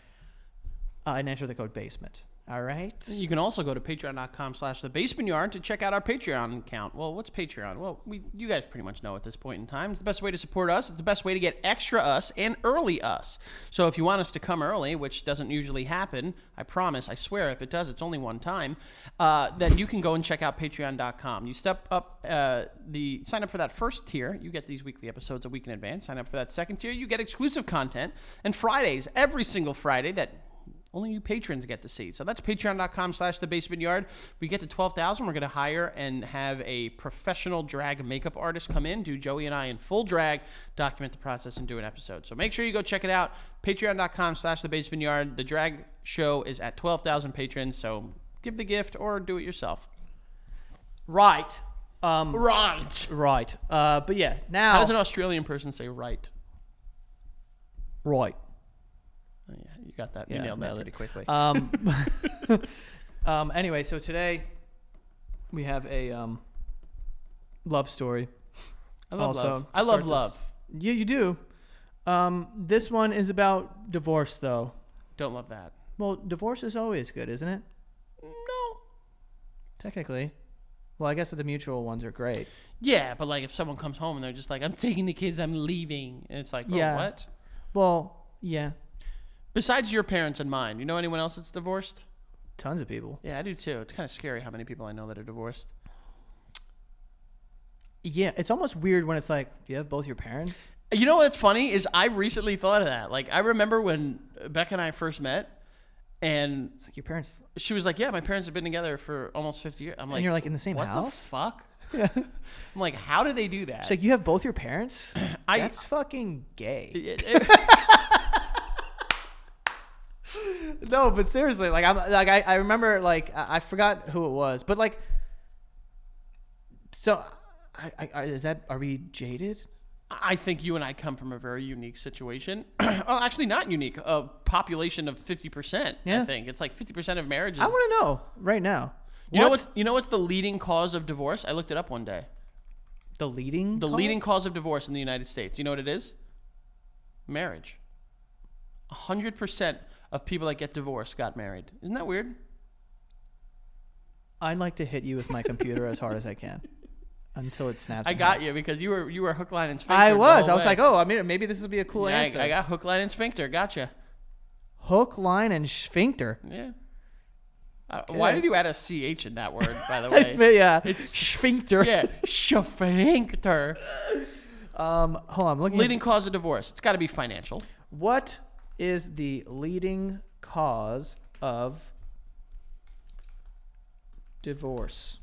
and enter the code BASEMENT. All right.
You can also go to patreon.com/thebasementyard to check out our Patreon account. Well, what's Patreon? Well, you guys pretty much know at this point in time. It's the best way to support us. It's the best way to get extra us and early us. So if you want us to come early, which doesn't usually happen, I promise, I swear, if it does, it's only one time, then you can go and check out patreon.com. You step up sign up for that first tier. You get these weekly episodes a week in advance. Sign up for that second tier. You get exclusive content. And Fridays, every single Friday, that only you patrons get to see. So that's patreon.com/thebasementyard. We get to 12,000. We're going to hire and have a professional drag makeup artist come in, do Joey and I in full drag, document the process, and do an episode. So make sure you go check it out. Patreon.com/thebasementyard. The drag show is at 12,000 patrons. So give the gift or do it yourself.
Right.
Right.
But yeah, now.
How does an Australian person say right?
Right.
Oh, yeah, you got that. You nailed that pretty quickly.
Anyway, so today we have a love story.
I love love. I love love.
Yeah, you do. This one is about divorce, though.
Don't love that.
Well, divorce is always good, isn't it?
No.
Technically. Well, I guess the mutual ones are great.
Yeah, but like if someone comes home and they're just like, I'm taking the kids, I'm leaving. And it's like, oh,
yeah.
What?
Well, yeah.
Besides your parents and mine, you know anyone else that's divorced?
Tons of people.
Yeah, I do too. It's kind of scary how many people I know that are divorced.
Yeah, it's almost weird when it's like, do you have both your parents?
You know what's funny is I recently thought of that. Like I remember when Becca and I first met, and
it's like your parents.
She was like, "Yeah, my parents have been together for almost 50 years." I'm like,
and you're like in the same
what
house?
What the fuck?
Yeah.
I'm like, how do they do that?
It's like you have both your parents. That's fucking gay. No, but seriously, like I remember, like I forgot who it was, but like, so are we jaded?
I think you and I come from a very unique situation. Well, actually not unique. A population of 50%.
Yeah.
I think it's like 50% of marriages.
I want to know right now.
You know what's the leading cause of divorce? I looked it up one day.
The leading
cause of divorce in the United States. You know what it is? Marriage. 100% of people that get divorced got married. Isn't that weird?
I'd like to hit you with my computer as hard as I can until it snaps.
I got you because you were hook, line, and sphincter.
I was. I was like, oh, I mean, maybe this would be a cool answer.
I got hook, line, and sphincter. Gotcha.
Hook, line, and sphincter.
Yeah. Why did you add a CH in that word, by the way?
Yeah. It's sphincter.
Yeah. Sphincter.
Hold on. I'm looking.
Leading cause of divorce. It's got to be financial.
What is the leading cause of divorce?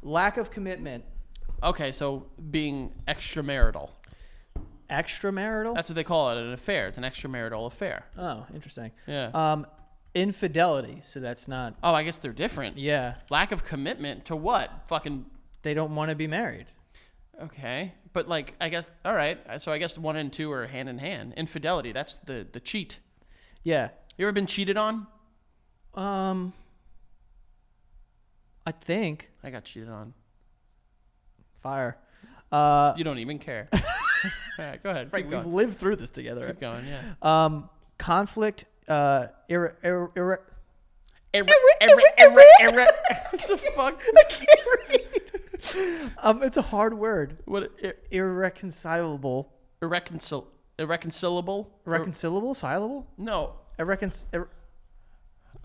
Lack of commitment.
Okay, so being extramarital.
Extramarital?
That's what they call it, an affair. It's an extramarital affair.
Oh, interesting.
Yeah.
Infidelity, so that's not...
Oh, I guess they're different.
Yeah.
Lack of commitment to what? Fucking...
They don't want to be married.
Okay. But, like, I guess... All right. So I guess 1 and 2 are hand in hand. Infidelity, that's the cheat.
Yeah.
You ever been cheated on?
I think.
I got cheated on.
Fire.
You don't even care. All right, go ahead.
Frank,
Keep
we've
going.
lived through this together.
Keep going, yeah.
Conflict.
What the fuck?
It's a hard word.
What?
Irreconcilable.
Irreconcilable?
Reconcilable? Silable?
No.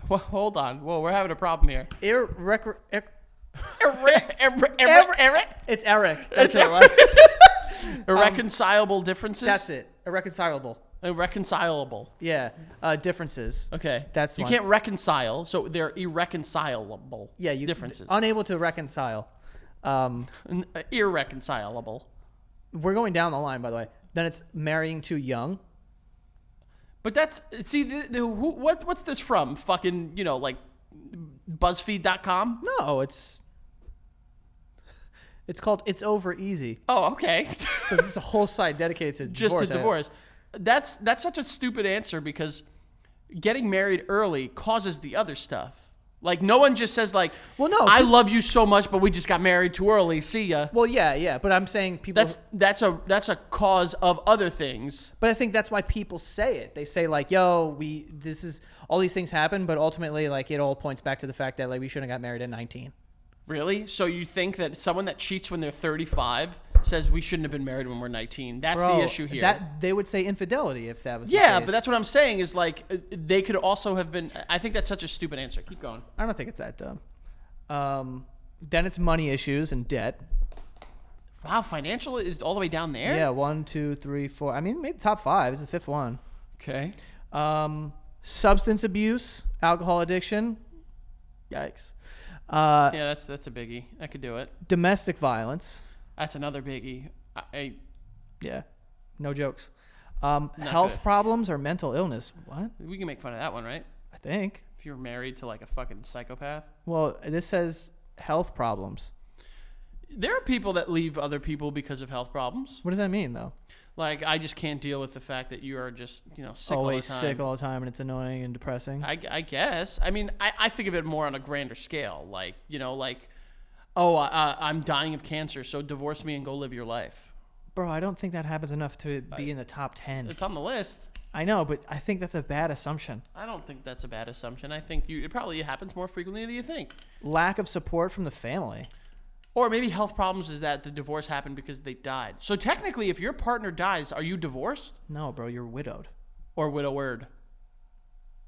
Well,
hold on. Whoa, we're having a problem here.
It's Eric. That's it.
Irreconcilable differences?
That's it. Irreconcilable.
Irreconcilable.
Yeah. Differences.
Okay.
That's
you
one.
can't reconcile, so they're irreconcilable.
Yeah,
differences.
Unable to reconcile.
Irreconcilable.
We're going down the line, by the way. Then it's marrying too young.
But that's what's this from? Fucking, like BuzzFeed.com?
No, it's called It's Over Easy.
Oh, okay.
So this is a whole site dedicated to
Just
divorce.
to divorce. That's such a stupid answer because getting married early causes the other stuff. Like, no one just says, like,
Well, no,
I love you so much, but we just got married too early. See ya.
Well, yeah, but I'm saying people.
That's a cause of other things.
But I think that's why people say it. They say like, "Yo, this is all these things happen," but ultimately, like, it all points back to the fact that like we shouldn't have got married at 19.
Really? So you think that someone that cheats when they're 35 says we shouldn't have been married when we're 19? That's
Bro,
the issue here.
That they would say infidelity if that was.
Yeah,
the case.
but that's what I'm saying is like they could also have been. I think that's such a stupid answer. Keep going.
I don't think it's that dumb. Then it's money issues and debt.
Wow, financial is all the way down there?
Yeah, 1, 2, 3, 4. I mean, maybe top 5. This is the 5th one.
Okay.
Substance abuse, alcohol addiction. Yikes.
Yeah, that's a biggie. I could do it.
Domestic violence.
That's another biggie.
Yeah, no jokes. Health
good.
problems or mental illness. What?
We can make fun of that one, right?
I think.
If you're married to like a fucking psychopath.
Well, this says health problems.
There are people that leave other people because of health problems.
What does that mean, though?
Like, I just can't deal with the fact that you are just, sick
Always
all the time.
sick all the time, and it's annoying and depressing.
I guess. I mean, I think of it more on a grander scale. Like, I'm dying of cancer, so divorce me and go live your life.
Bro, I don't think that happens enough to be in the top 10.
It's on the list.
I know, but I think that's a bad assumption.
I don't think that's a bad assumption. I think it probably happens more frequently than you think.
Lack of support from the family.
Or maybe health problems is that the divorce happened because they died. So technically, if your partner dies, are you divorced?
No, bro, you're widowed.
Or widowered?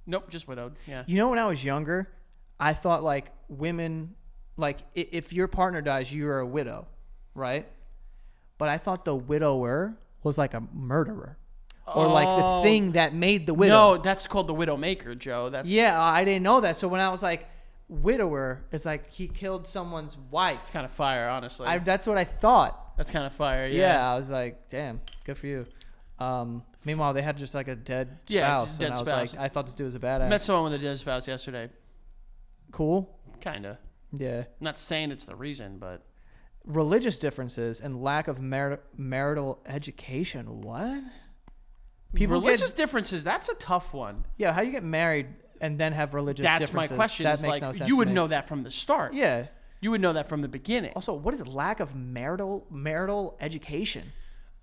Nope, just widowed. Yeah.
You know, when I was younger, I thought like women, like if your partner dies, you're a widow, right? But I thought the widower was like a murderer. Or like the thing that made the widow.
No, that's called the widow maker, Joe.
Yeah, I didn't know that. So when I was like, widower, it's like he killed someone's wife.
It's kind of fire, honestly.
That's what I thought.
That's kind of fire,
Yeah, I was like, damn, good for you. Meanwhile, they had just like a dead spouse.
Yeah, just dead
and I was
spouse.
like, I thought this dude was a badass.
Met someone with a dead spouse yesterday.
Cool.
Kind of.
Yeah.
I'm not saying it's the reason, but...
Religious differences and lack of marital education. What?
Religious differences, that's a tough one.
Yeah, how you get married and then have religious differences?
That's my question.
That
is
makes
like,
no sense
you would
to me.
know that from the start.
Yeah.
You would know that from the beginning.
Also, what is lack of marital education?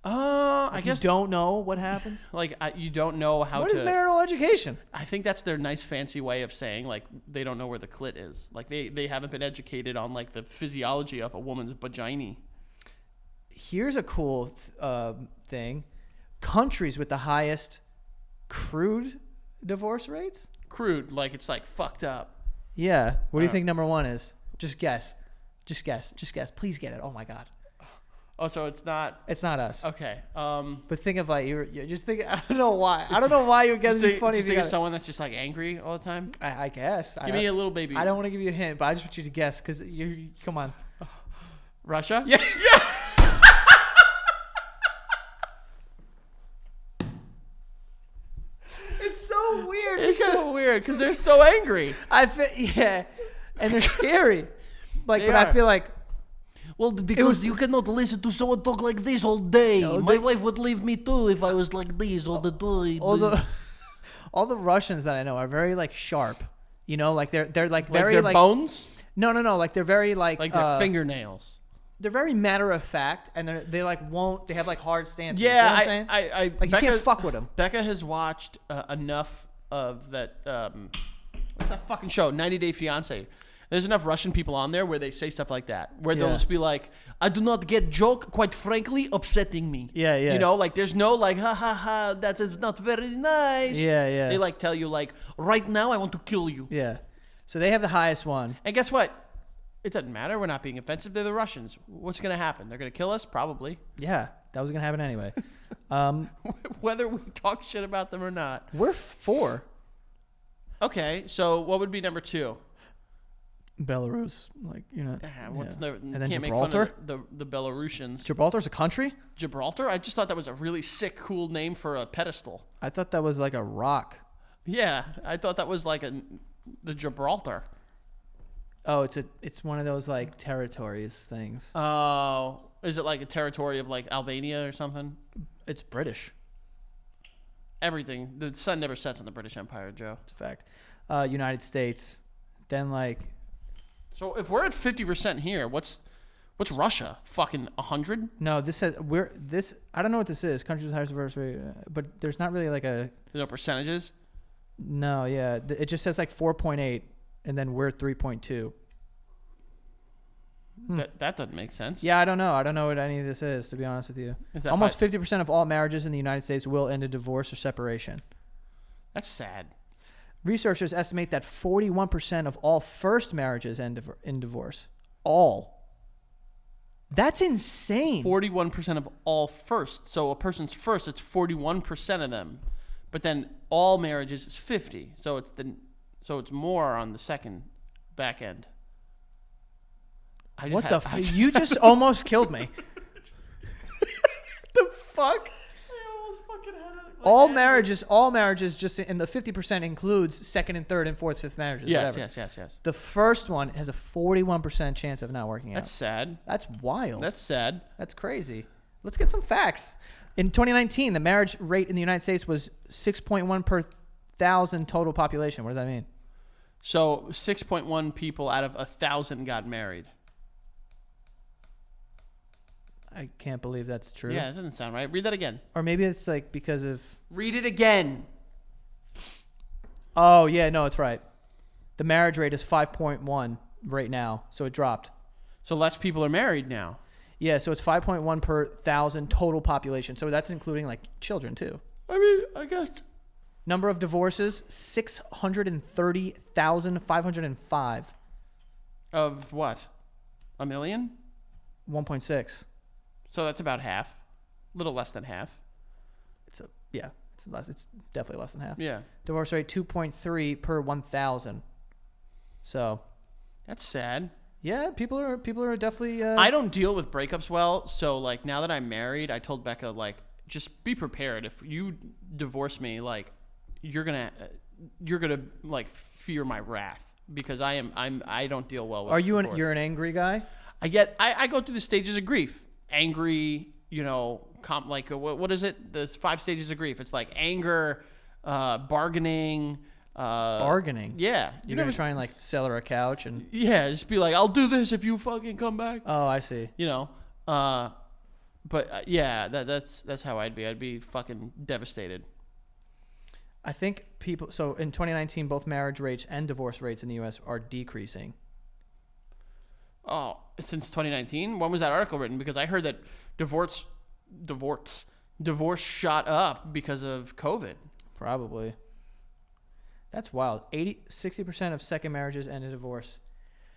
I guess
you don't know what happens.
Like you don't know how
What
to.
is marital education?
I think that's their nice fancy way of saying like they don't know where the clit is. Like they haven't been educated on like the physiology of a woman's vagina.
Here's a cool thing: countries with the highest crude divorce rates.
Crude, like it's like fucked up.
Yeah. What do you think number 1 is? Just guess. Just guess. Just guess. Please get it. Oh my God.
Oh, so it's not.
It's not us.
Okay.
But think of like you just think. I don't know why. I don't know why you would guess. It'd be funny.
Just
if you
think of
got it.
someone that's just like angry all the time.
I guess.
Give me a little baby.
I don't want to give you a hint, but I just want you to guess because come on.
Russia.
Yeah. It's so weird.
It's so weird because they're so angry.
Yeah, and they're scary. Like,
They
but
are.
I feel like
Well, because you cannot listen to someone talk like this all day.
No,
My wife would leave me too if I was like this all the time.
all the Russians that I know are very like sharp. You know, like they're like
Like
very
their
like
bones,
no, like they're very like
like their fingernails.
they're very matter of fact, and they like won't. They have like hard stances. You know what I'm saying?
I
like you can't fuck with them.
Becca has watched enough of that. What's that fucking show? 90 Day Fiance. There's enough Russian people on there where they say stuff like that, where they'll just be like, "I do not get joke, quite frankly, upsetting me."
Yeah, yeah.
You know, like there's no like, "Ha ha ha, that is not very nice."
Yeah, yeah.
They like tell you like, "Right now, I want to kill you."
Yeah. So they have the highest one.
And guess what? It doesn't matter. We're not being offensive. They're the Russians. What's gonna happen? They're gonna kill us, probably.
Yeah, that was gonna happen anyway.
Whether we talk shit about them or not.
We're 4.
Okay, so what would be number 2?
Belarus, like
What's
yeah.
and
then
can't
Gibraltar.
Make fun of the Belarusians.
Gibraltar's a country?
Gibraltar? I just thought that was a really sick, cool name for a pedestal.
I thought that was like a rock.
Yeah, I thought that was like the Gibraltar.
Oh, it's one of those like territories things.
Oh, is it like a territory of like Albania or something?
It's British.
Everything. The sun never sets on the British Empire, Joe.
It's a fact. United States. Then like.
So if we're at 50% here, what's Russia? Fucking 100?
No, this says I don't know what this is. Countries with highest diversity, but there's not really like a.
There's no percentages.
No, yeah, it just says like 4.8, and then we're 3.2.
That doesn't make sense.
Yeah, I don't know. I don't know what any of this is, to be honest with you. Almost 50% of all marriages in the United States will end in divorce or separation.
That's sad.
Researchers estimate that 41% of all first marriages end in divorce. All. That's insane.
41% of all first. So a person's first, it's 41% of them. But then all marriages is 50. So it's more on the second back end.
You just almost killed me.
The fuck? I almost fucking had it.
All marriages just in the 50% includes second and third and fourth, fifth marriages.
Yes,
whatever.
yes.
The first one has a 41% chance of not working out.
That's sad.
That's wild.
That's sad.
That's crazy. Let's get some facts. In 2019, the marriage rate in the United States was 6.1 per 1,000 total population. What does that mean?
So 6.1 people out of 1,000 got married.
I can't believe that's true.
Yeah, it doesn't sound right. Read that again.
Or maybe it's like because of...
Read it again.
Oh, yeah, no, it's right. The marriage rate is 5.1 right now, so it dropped.
So less people are married now.
Yeah, so it's 5.1 per 1,000 total population. So that's including like children too.
I mean, I guess.
Number of divorces, 630,505.
Of what? A million?
1.6.
So that's about half. A little less than half.
It's less. It's definitely less than half.
Yeah.
Divorce rate 2.3 per 1,000. So
that's sad.
Yeah, people are definitely.
I don't deal with breakups well, so like now that I'm married, I told Becca like just be prepared. If you divorce me, like you're gonna like fear my wrath because I don't deal well with.
You're an angry guy?
I go through the stages of grief. Angry, what is it? There's 5 stages of grief. It's like anger, bargaining.
Bargaining?
Yeah.
You're going to try and like sell her a couch and...
Yeah, just be like, I'll do this if you fucking come back.
Oh, I see.
That's how I'd be. I'd be fucking devastated.
I think so in 2019, both marriage rates and divorce rates in the U.S. are decreasing.
Oh, since 2019? When was that article written? Because I heard that divorce shot up because of COVID.
Probably. That's wild. 60% of second marriages end in divorce.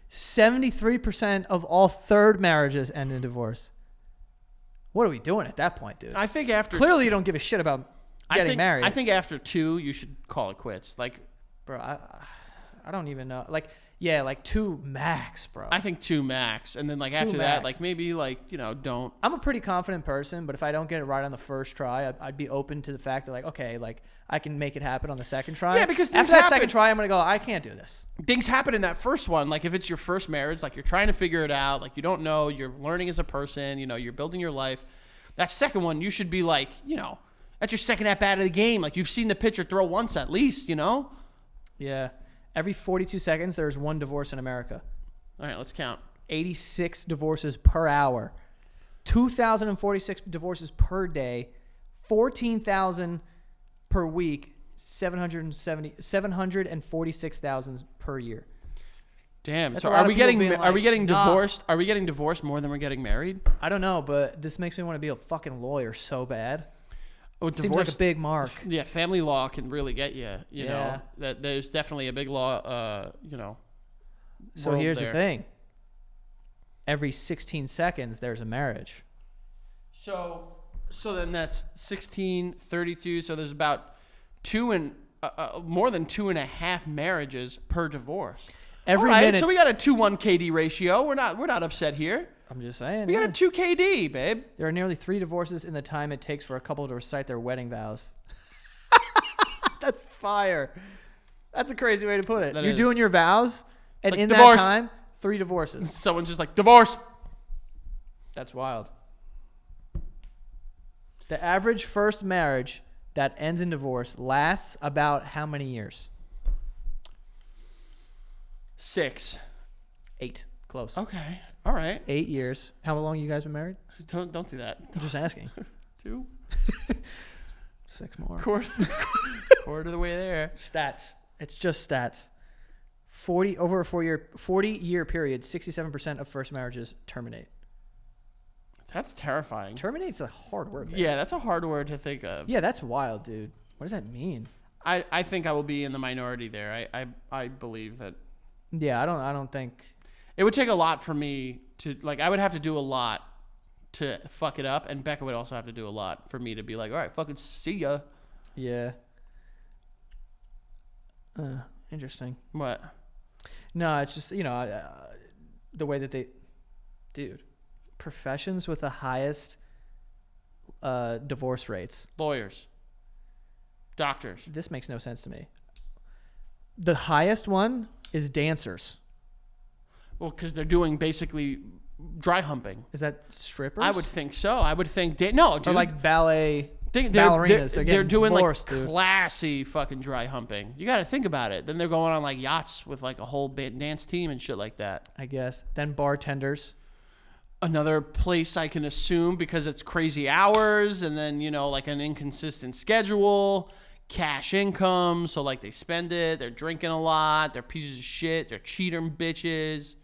73% of all third marriages end in divorce. What are we doing at that point, dude?
I think after...
Clearly you don't give a shit about getting married.
I think after 2, you should call it quits. Like...
Bro, I don't even know. Like... Yeah, like 2 max, bro.
I think 2 max. And then like after that, like maybe like, don't.
I'm a pretty confident person, but if I don't get it right on the first try, I'd be open to the fact that like, okay, like I can make it happen on the second try.
Yeah, because
after that second try, I'm going to go, I can't do this.
Things happen in that first one. Like if it's your first marriage, like you're trying to figure it out, like you don't know, you're learning as a person, you're building your life. That second one, you should be like, that's your second at bat of the game. Like you've seen the pitcher throw once at least,
Yeah. Every 42 seconds, there's 1 divorce in America.
All right, let's count.
86 divorces per hour. 2,046 divorces per day. 14,000 per week. 746,000 per year.
Damn.
That's
So
a lot
are
of
we
people
getting
being
are we
like,
getting
nah.
divorced? Are we getting divorced more than we're getting married?
I don't know, but this makes me want to be a fucking lawyer so bad.
Oh,
It seems like a big mark.
Yeah, family law can really get you. You
Yeah.
know that there's definitely a big law. You know.
So
world
here's
there.
the thing. Every 16 seconds, there's a marriage.
So then that's 16, 32. So there's about more than 2.5 marriages per divorce.
Every
All right,
minute.
so we got a 2-1 KD ratio. We're not upset here.
I'm just saying.
We
yeah.
got a 2 KD, babe.
There are nearly 3 divorces in the time it takes for a couple to recite their wedding vows. That's fire. That's a crazy way to put it.
That
You're
is.
doing your vows, and
like
in
divorce.
that time, 3 divorces.
Someone's just like divorce.
That's wild. The average first marriage that ends in divorce lasts about how many years?
6.
8. Close.
Okay. All right.
8 years. How long you guys been married?
Don't do that.
I'm just asking.
2.
6 more.
Quarter of the way there.
Stats. It's just stats. Over a 40-year period, 67% of first marriages terminate.
That's terrifying.
Terminate's a hard word. Man.
Yeah, that's a hard word to think of.
Yeah, that's wild, dude. What does that mean?
I think I will be in the minority there. I believe that
Yeah, I don't think.
it would take a lot for me to like. I would have to do a lot to fuck it up, and Becca would also have to do a lot for me to be like, all right, fucking see ya.
Yeah. Interesting.
What?
No, it's just the way that dude, professions with the highest divorce rates.
Lawyers, doctors.
This makes no sense to me. The highest one is dancers.
Well, because they're doing basically dry humping.
Is that strippers?
I would think so. I would think no, dude.
Or like ballet.
They're
ballerinas are
they're
getting
doing
divorced,
like
dude.
classy fucking dry humping. You got to think about it. Then they're going on like yachts with like a whole dance team and shit like that.
I guess. Then bartenders.
Another place I can assume because it's crazy hours and then, like an inconsistent schedule, cash income. So like they spend it. They're drinking a lot. They're pieces of shit. They're cheating bitches.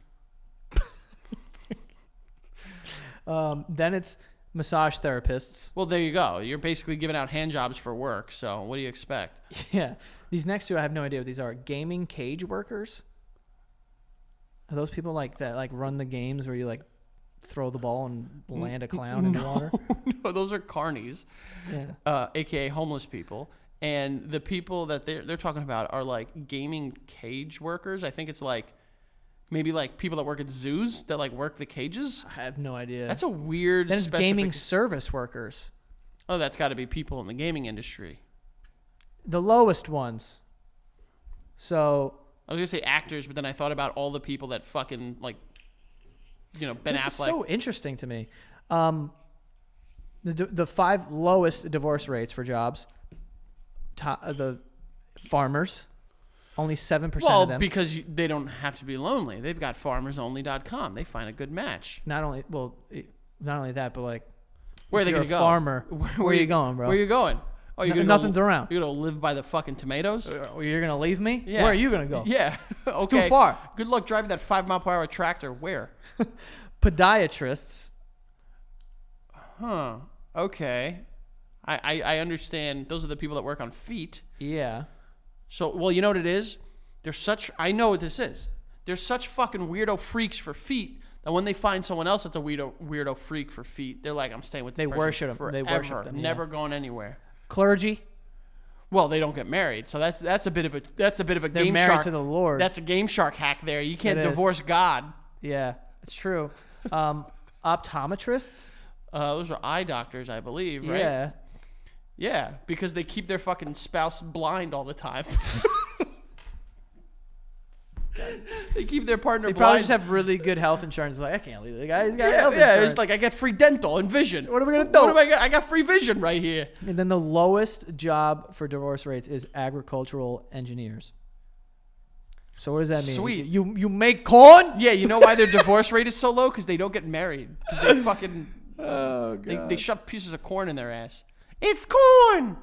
Then it's massage therapists.
Well, there you go. You're basically giving out hand jobs for work. So what do you expect?
Yeah. These next two, I have no idea what these are. Gaming cage workers. Are those people like that like run the games where you like throw the ball and land a clown in the water?
No, those are carnies.
Yeah.
AKA homeless people. And the people that they're talking about are like gaming cage workers. I think it's like maybe like people that work at zoos that like work the cages.
I have no idea.
That's a weird.
Then it's gaming service workers.
Oh, that's got to be people in the gaming industry.
The lowest ones. So
I was gonna say actors, but then I thought about all the people that fucking like, Ben
this
Affleck.
is so interesting to me. The 5 lowest divorce rates for jobs. The farmers, only 7%
well,
of them.
because they don't have to be lonely. They've got farmersonly.com. They find a good match.
Not only that, but like,
Where are they
you're
gonna
a
go?
farmer. Where are you going, bro?
Where are you going? Oh, you're gonna
nothing's around.
You're gonna live by the fucking tomatoes?
You're gonna leave me?
Yeah.
Where are you gonna go?
Yeah. Okay.
It's too far.
Good luck driving that 5-mile-per-hour tractor. Where?
Podiatrists.
Huh. Okay. I understand. Those are the people that work on feet.
Yeah.
So, well, you know what it is? I know what this is. They're such fucking weirdo freaks for feet that when they find someone else that's a weirdo freak for feet, they're like, I'm staying with this person
worship them.
forever.
They worship them, yeah.
Never going anywhere.
Clergy.
Well, they don't get married, so that's a bit of a
They're
game
married
shark.
to the Lord.
That's a game shark hack there. You can't
It is.
divorce God.
Yeah, it's true. Optometrists.
Those are eye doctors, I believe, right?
Yeah.
Yeah, because they keep their fucking spouse blind all the time. They keep their partner
They
blind.
probably just have really good health insurance. Like, I can't leave the guy. He's got
yeah,
health
yeah.
insurance.
It's like I get free dental and vision.
What are we gonna do?
What am I got? I got free vision right here.
And then the lowest job for divorce rates is agricultural engineers. So what does that mean?
Sweet.
You make corn?
Yeah, you know why their divorce rate is so low? Because they don't get married. Because they fucking they shove pieces of corn in their ass. It's corn.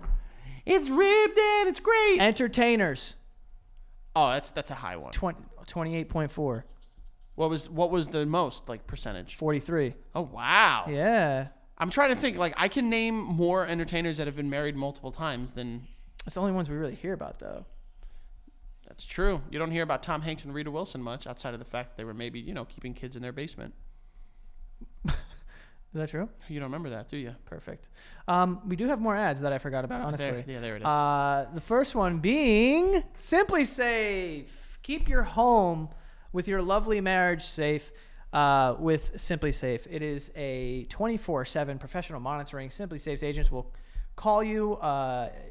It's ribbed and it's great.
Entertainers.
Oh, that's a high one.
28.4.
What was the most like percentage?
43.
Oh wow.
Yeah.
I'm trying to think. Like I can name more entertainers that have been married multiple times than.
It's the only ones we really hear about, though.
That's true. You don't hear about Tom Hanks and Rita Wilson much, outside of the fact that they were maybe keeping kids in their basement.
Is that true?
You don't remember that, do you?
Perfect. We do have more ads that I forgot about, honestly.
There it is.
The first one being Simply Safe. Keep your home with your lovely marriage safe with Simply Safe. It is a 24/7 professional monitoring. Simply Safe's agents will call you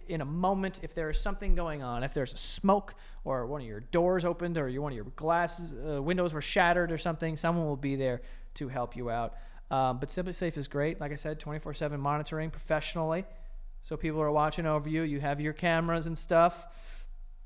in a moment if there is something going on. If there's smoke or one of your doors opened or one of your windows were shattered or something, someone will be there to help you out. But Simply Safe is great. Like I said, 24/7 monitoring professionally. So people are watching over you. You have your cameras and stuff.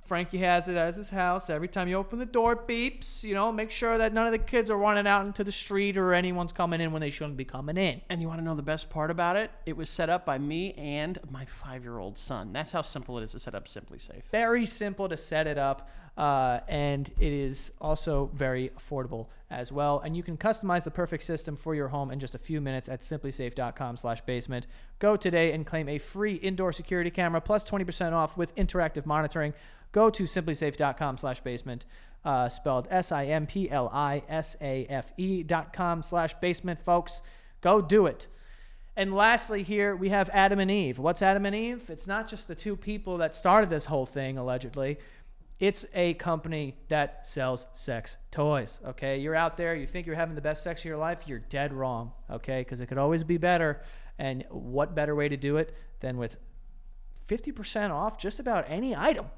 Frankie has it as his house. Every time you open the door, it beeps. Make sure that none of the kids are running out into the street or anyone's coming in when they shouldn't be coming in.
And you want to know the best part about it? It was set up by me and my 5-year-old son. That's how simple it is to set up Simply Safe.
Very simple to set it up, and it is also very affordable as well. And you can customize the perfect system for your home in just a few minutes at simplysafe.com/basement. Go today and claim a free indoor security camera plus 20% off with interactive monitoring. Go to simplysafe.com/basement, spelled simplisafe.com/basement, folks. Go do it. And lastly here, we have Adam and Eve. What's Adam and Eve? It's not just the two people that started this whole thing, allegedly. It's a company that sells sex toys, okay? You're out there, you think you're having the best sex of your life, you're dead wrong, okay? Because it could always be better. And what better way to do it than with 50% off just about any item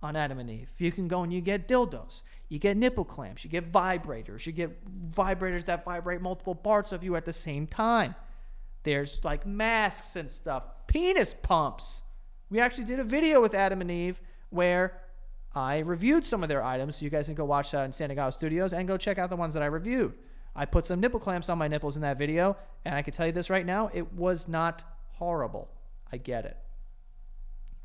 on Adam and Eve. You can go and you get dildos, you get nipple clamps, you get vibrators, you get vibrators that vibrate multiple parts of you at the same time. There's like masks and stuff, penis pumps. We actually did a video with Adam and Eve where I reviewed some of their items, so you guys can go watch that in San Diego Studios and go check out the ones that I reviewed. I put some nipple clamps on my nipples in that video, and I can tell you this right now, it was not horrible. I get it.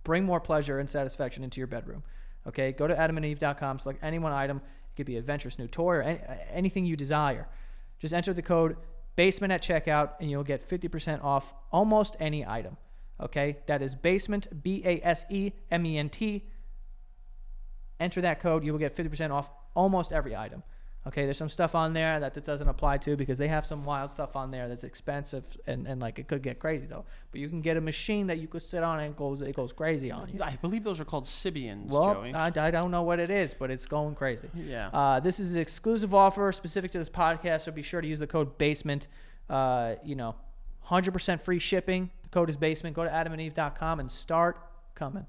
Bring more pleasure and satisfaction into your bedroom. Okay, go to adamandeve.com, select any one item. It could be an adventurous new toy or anything you desire. Just enter the code BASEMENT at checkout, and you'll get 50% off almost any item. Okay, that is BASEMENT, BASEMENT. Enter that code, you will get 50% off almost every item. Okay, there's some stuff on there that doesn't apply to because they have some wild stuff on there that's expensive and like it could get crazy though. But you can get a machine that you could sit on and it goes crazy on you.
I believe those are called Sibians,
well,
Joey.
I don't know what it is, but it's going crazy.
Yeah.
This is an exclusive offer specific to this podcast, so be sure to use the code BASEMENT. 100% free shipping. The code is BASEMENT. Go to adamandeve.com and start coming.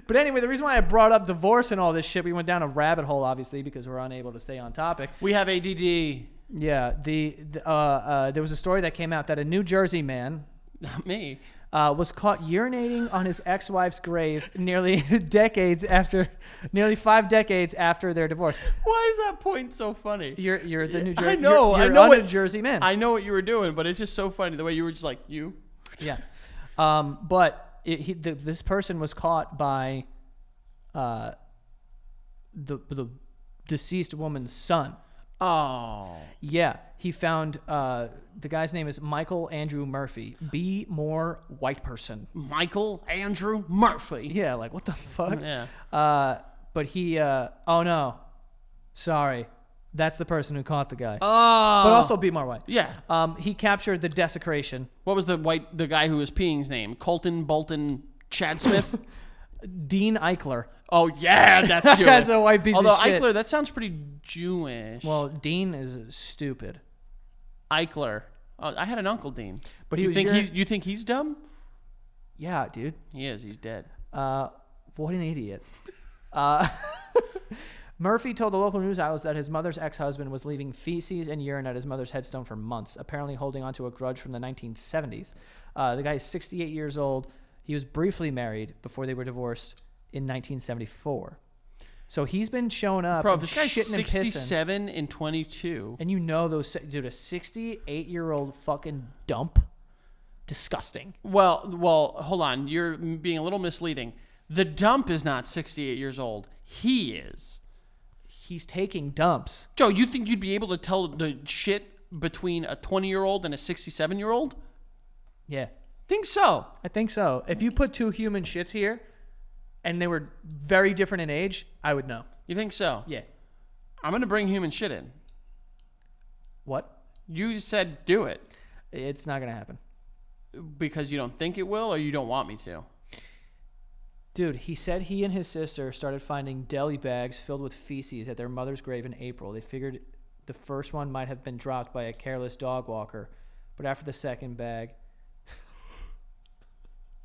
But anyway, the reason why I brought up divorce and all this shit, we went down a rabbit hole, obviously, because we're unable to stay on topic.
We have ADD.
Yeah, there was a story that came out that a New Jersey man,
Not me.
was caught urinating on his ex-wife's grave nearly 5 decades after their divorce.
Why is that point so funny?
You're the New Jersey.
I know.
You're
I know
a
what
New Jersey man.
I know what you were doing, but it's just so funny the way you were just like you.
Yeah. But this person was caught by the deceased woman's son.
Oh.
Yeah. He found the guy's name is Michael Andrew Murphy. Be more white person.
Michael Andrew Murphy.
Yeah, like what the fuck?
Yeah.
But he oh no. Sorry. That's the person who caught the guy.
Oh.
But also be more white.
Yeah.
He captured the desecration.
What was the guy who was peeing's name? Colton Bolton Chad Smith?
Dean Eichler.
Oh, yeah, that's Jewish.
That's a white piece
Although
of shit.
Eichler, that sounds pretty Jewish.
Well, Dean is stupid.
Eichler. Oh, I had an uncle Dean.
But
you think he's dumb?
Yeah, dude.
He is. He's dead.
What an idiot. Murphy told the local news outlets that his mother's ex-husband was leaving feces and urine at his mother's headstone for months, apparently holding onto a grudge from the 1970s. The guy is 68 years old. He was briefly married before they were divorced in 1974. So he's been showing up.
Bro,
and
this guy's
shitting and pissing.
67 and 22.
And you know those, dude, a 68-year-old fucking dump. Disgusting.
Well, hold on. You're being a little misleading. The dump is not 68 years old. He is.
He's taking dumps.
Joe, you think you'd be able to tell the shit between a 20-year-old and a 67-year-old?
Yeah.
Think so.
I think so. If you put two human shits here and they were very different in age, I would know.
You think so?
Yeah.
I'm going to bring human shit in.
What?
You said do it.
It's not going to happen.
Because you don't think it will or you don't want me to?
Dude, he said he and his sister started finding deli bags filled with feces at their mother's grave in April. They figured the first one might have been dropped by a careless dog walker, but after the second bag...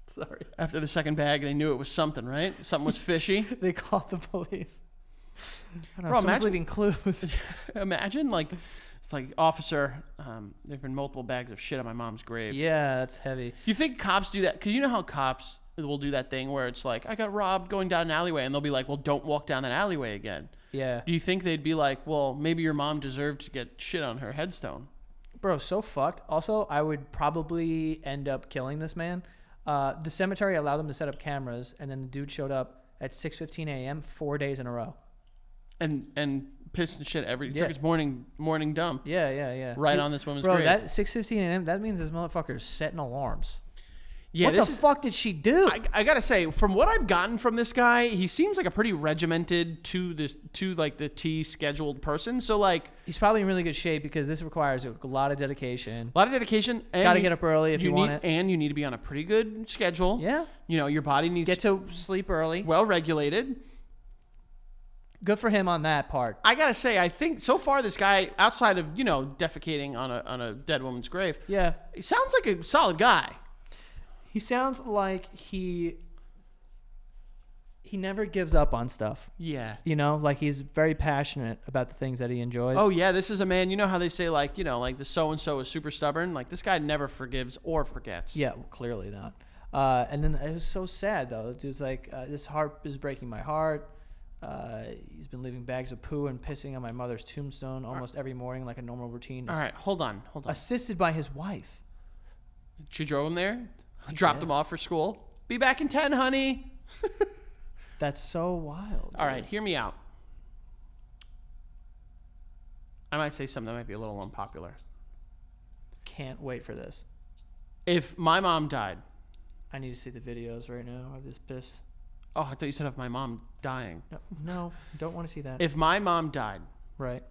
Sorry.
After the second bag, they knew it was something, right? Something was fishy.
They called the police. I don't know,
Bro,
someone's leaving clues.
Imagine, like, it's like, officer, there have been multiple bags of shit on my mom's grave.
Yeah, that's heavy.
You think cops do that? Because you know how cops will do that thing where it's like, I got robbed going down an alleyway, and they'll be like, well, don't walk down that alleyway again.
Yeah.
Do you think they'd be like, well, maybe your mom deserved to get shit on her headstone?
Bro, so fucked. Also, I would probably end up killing this man. The cemetery allowed them to set up cameras, and then the dude showed up at 6:15 a.m. 4 days in a row.
And pissed and shit
Yeah.
took his morning dump.
Yeah.
Right on this woman's
Bro,
grave.
that 6:15 a.m., that means this motherfucker's setting alarms.
Yeah,
what the fuck did she do?
I gotta say, from what I've gotten from this guy, he seems like a pretty regimented to like the T scheduled person. So like,
He's probably in really good shape because this requires a lot of dedication.
a lot of dedication. And
Got to get up early if you want it.
And you need to be on a pretty good schedule.
Yeah.
You know, your body needs
Get to sleep early.
well regulated.
Good for him on that part.
I gotta say, I think so far this guy, outside of defecating on a dead woman's grave,
Yeah.
he sounds like a solid guy.
He sounds like he never gives up on stuff.
Yeah.
You know, like he's very passionate about the things that he enjoys.
Oh yeah, this is a man. You know how they say like the so and so is super stubborn. Like this guy never forgives or forgets.
Yeah, well, clearly not. And then it was so sad though. The dude's like, this heart is breaking my heart. He's been leaving bags of poo and pissing on my mother's tombstone almost every morning, like a normal routine.
All right, hold on.
Assisted by his wife.
She drove him there, dropped him off for school. Be back in 10, honey.
That's so wild.
All right, hear me out. I might say something that might be a little unpopular.
Can't wait for this.
If my mom died.
I need to see the videos right now of this piss.
Oh, I thought you said of my mom dying.
No, don't want to see that.
If my mom died,
Right.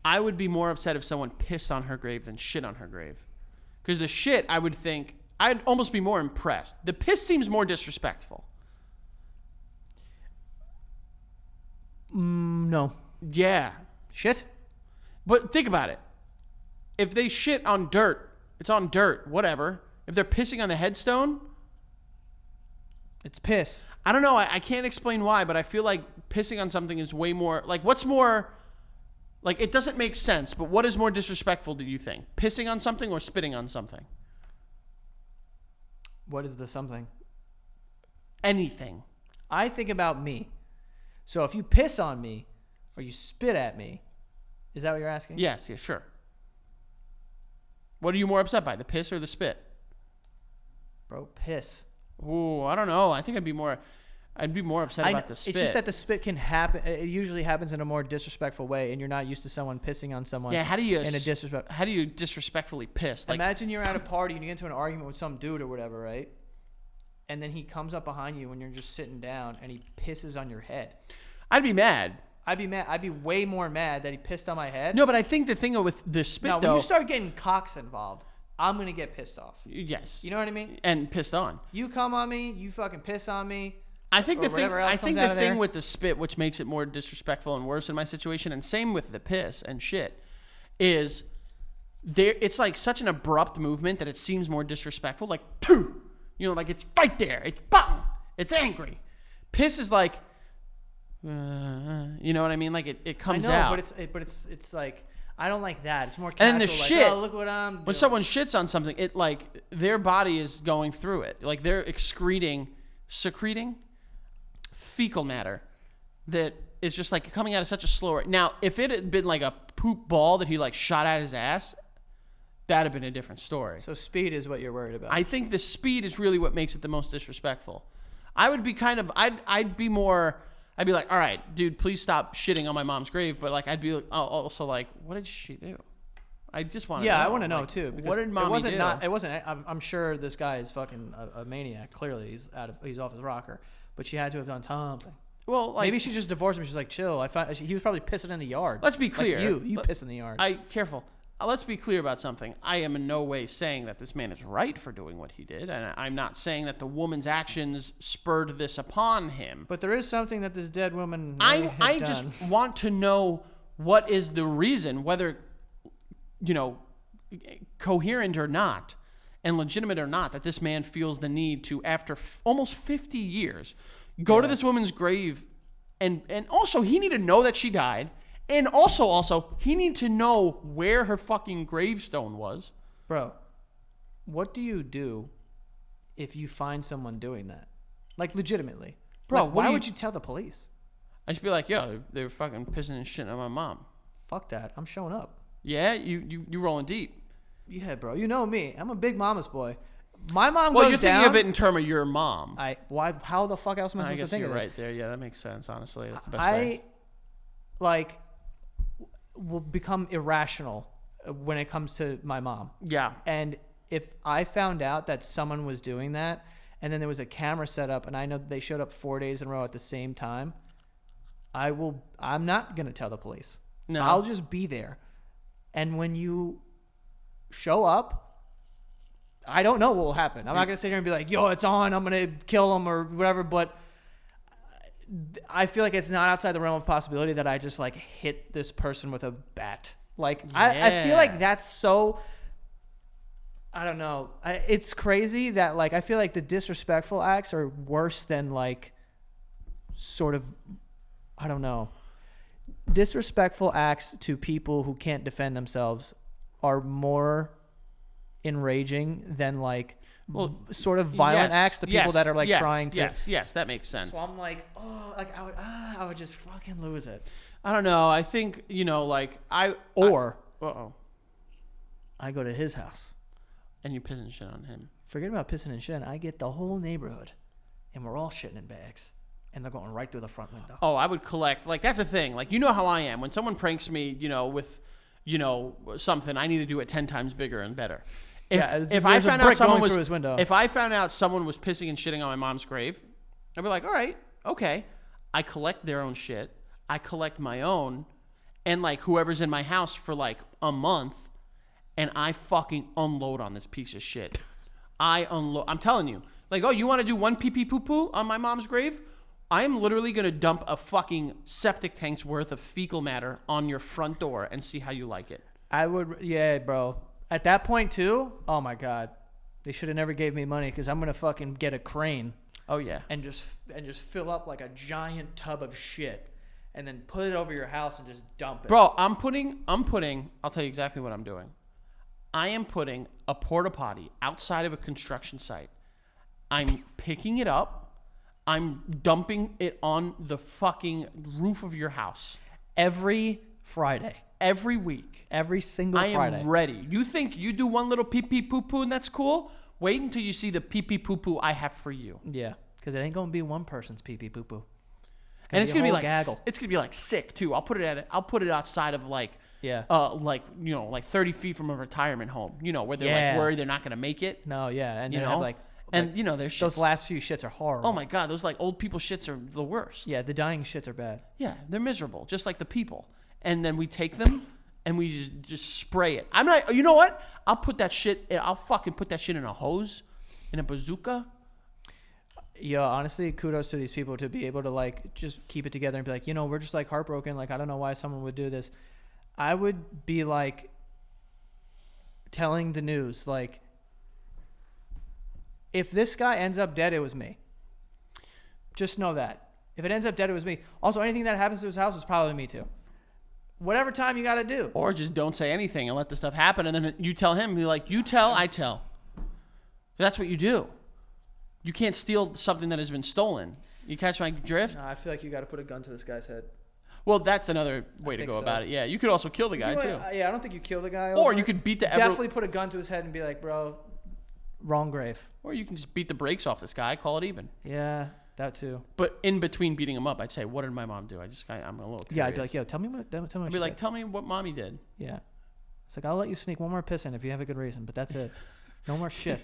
I would be more upset if someone pissed on her grave than shit on her grave. Because the shit, I would think, I'd almost be more impressed. The piss seems more disrespectful.
No.
Yeah.
Shit?
But think about it. If they shit on dirt, it's on dirt, whatever. If they're pissing on the headstone,
It's piss.
I don't know. I can't explain why, but I feel like pissing on something is way more, like, what's more, like, it doesn't make sense, but what is more disrespectful, do you think? Pissing on something or spitting on something?
What is the something?
Anything.
I think about me. So if you piss on me or you spit at me, is that what you're asking?
Yes, sure. What are you more upset by, the piss or the spit?
Bro, piss.
Ooh, I don't know. I think I'd be more upset about the spit.
It's just that the spit can happen. It usually happens in a more disrespectful way, and you're not used to someone pissing on someone.
Yeah, how do you disrespectfully piss? Like,
imagine you're at a party and you get into an argument with some dude or whatever, right? And then he comes up behind you when you're just sitting down and he pisses on your head.
I'd be mad.
I'd be mad. I'd be way more mad that he pissed on my head.
No, but I think the thing with the spit,
now,
though.
when you start getting cocks involved, I'm gonna get pissed off.
Yes.
You know what I mean?
And pissed on.
You come on me, you fucking piss on me.
I think
or
the thing.
whatever else
I
comes
think
out
the
of
thing
there.
with the spit, which makes it more disrespectful and worse in my situation, and same with the piss and shit, is there. It's like such an abrupt movement that it seems more disrespectful. Like, poo, like it's right there. It's bang. It's angry. Piss is like, you know what I mean? Like it comes
I know,
out.
but it's like I don't like that. It's more casual.
And the
like,
shit,
oh, look what I'm doing.
when someone shits on something, it like their body is going through it. Like they're secreting fecal matter that is just like coming out of such a slow rate. Now, if it had been like a poop ball that he like shot out his ass, that'd have been a different story.
So speed is what you're worried about.
I think the speed is really what makes it the most disrespectful. I would be I'd be like, all right, dude, please stop shitting on my mom's grave. But like, I'd be also like, what did she do? I just want to know.
Yeah, I want to know
like,
too. Because
what did mommy do?
It wasn't. I'm sure this guy is fucking a maniac. Clearly, he's off his rocker. But she had to have done something.
Well, like,
maybe she just divorced him. She's like, chill. He was probably pissing in the yard.
Let's be clear.
Like you piss in the yard.
Careful. Let's be clear about something. I am in no way saying that this man is right for doing what he did, and I'm not saying that the woman's actions spurred this upon him.
But there is something that this dead woman.
I just want to know what is the reason, whether coherent or not, and legitimate or not, that this man feels the need to, after almost 50 years, go to this woman's grave, and also he need to know that she died. And also, he need to know where her fucking gravestone was.
Bro, what do you do if you find someone doing that? Like, legitimately.
Bro,
like, why would you tell the police?
I'd just be like, yo, they were fucking pissing and shitting on my mom.
Fuck that. I'm showing up.
Yeah? You rolling deep.
Yeah, bro. You know me. I'm a big mama's boy. My mom
well,
goes
you're
down.
thinking of it in terms of your mom.
How the fuck else am I supposed to think of this?
I guess you're right there. Yeah, that makes sense, honestly. That's the best way.
Will become irrational when it comes to my mom.
Yeah.
And if I found out that someone was doing that and then there was a camera set up and I know that they showed up 4 days in a row at the same time, I'm not going to tell the police.
No.
I'll just be there. And when you show up, I don't know what will happen. I'm not going to sit here and be like, yo, it's on, I'm going to kill him or whatever, but I feel like it's not outside the realm of possibility that I just like hit this person with a bat. Like I feel like that's so. I don't know. It's crazy that like I feel like the disrespectful acts are worse than like sort of. I don't know. Disrespectful acts to people who can't defend themselves are more enraging than like. Well, sort of violent acts to people that are like trying to.
Yes, that makes sense.
So I'm like, I would just fucking lose it.
I don't know. I think I
go to his house
and you piss and shit on him.
Forget about pissing and shit. I get the whole neighborhood, and we're all shitting in bags, and they're going right through the front window.
Oh, I would collect. Like that's the thing. Like you know how I am. When someone pranks me, with something, I need to do it 10 times bigger and better. If I found out someone was pissing and shitting on my mom's grave, I'd be like, all right, okay. I collect their own shit. I collect my own, and like whoever's in my house for like a month, and I fucking unload on this piece of shit. I'm telling you, like, oh, you want to do one pee pee poo poo on my mom's grave? I am literally gonna dump a fucking septic tank's worth of fecal matter on your front door and see how you like it.
I would, yeah, bro. At that point, too, oh, my God. They should have never gave me money because I'm going to fucking get a crane.
Oh, yeah.
And just fill up like a giant tub of shit and then put it over your house and just dump it.
Bro, I'm putting, I'll tell you exactly what I'm doing. I am putting a porta potty outside of a construction site. I'm picking it up. I'm dumping it on the fucking roof of your house.
Every Friday.
Every week.
Every single Friday.
I am ready. You think you do one little pee-pee poo-poo and that's cool? Wait until you see the pee-pee poo-poo I have for you.
Yeah, because it ain't going to be one person's pee-pee poo-poo.
And it's going to be like gaggle. It's going to be like sick too. I'll put it outside of like 30 feet from a retirement home, where they're like worried they're not going to make it.
No, yeah, and have like
there's
those last few shits are horrible.
Oh my God, those like old people shits are the worst.
Yeah, the dying shits are bad.
Yeah, they're miserable, just like the people. And then we take them and we just spray it. I'm not. You know what? I'll fucking put that shit in a hose, in a bazooka.
Yeah, honestly, kudos to these people to be able to like just keep it together and be like, we're just like heartbroken. Like I don't know why someone would do this. I would be like telling the news like, if this guy ends up dead, it was me. Just know that. If it ends up dead, it was me. Also, anything that happens to his house is probably me too. whatever time you got to do.
Or just don't say anything and let the stuff happen, and then you tell him. Be like, you tell, I tell. That's what you do. You can't steal something that has been stolen. You catch my drift?
No, I feel like you got to put a gun to this guy's head.
Well, that's another way to
think
go
so.
about it. Yeah, you could also kill the guy too.
Yeah, I don't think you kill the guy.
Or
over
you
it.
could beat the
definitely put a gun to his head and be like, bro, wrong grave.
Or you can just beat the brakes off this guy, call it even.
Yeah, that too.
But in between beating him up, I'd say, what did my mom do? I'm a little curious.
Yeah, I'd be like, yo, tell me what.
I'd be like, tell me what mommy did.
Yeah, it's like I'll let you sneak one more piss in if you have a good reason, but that's it. No more shit.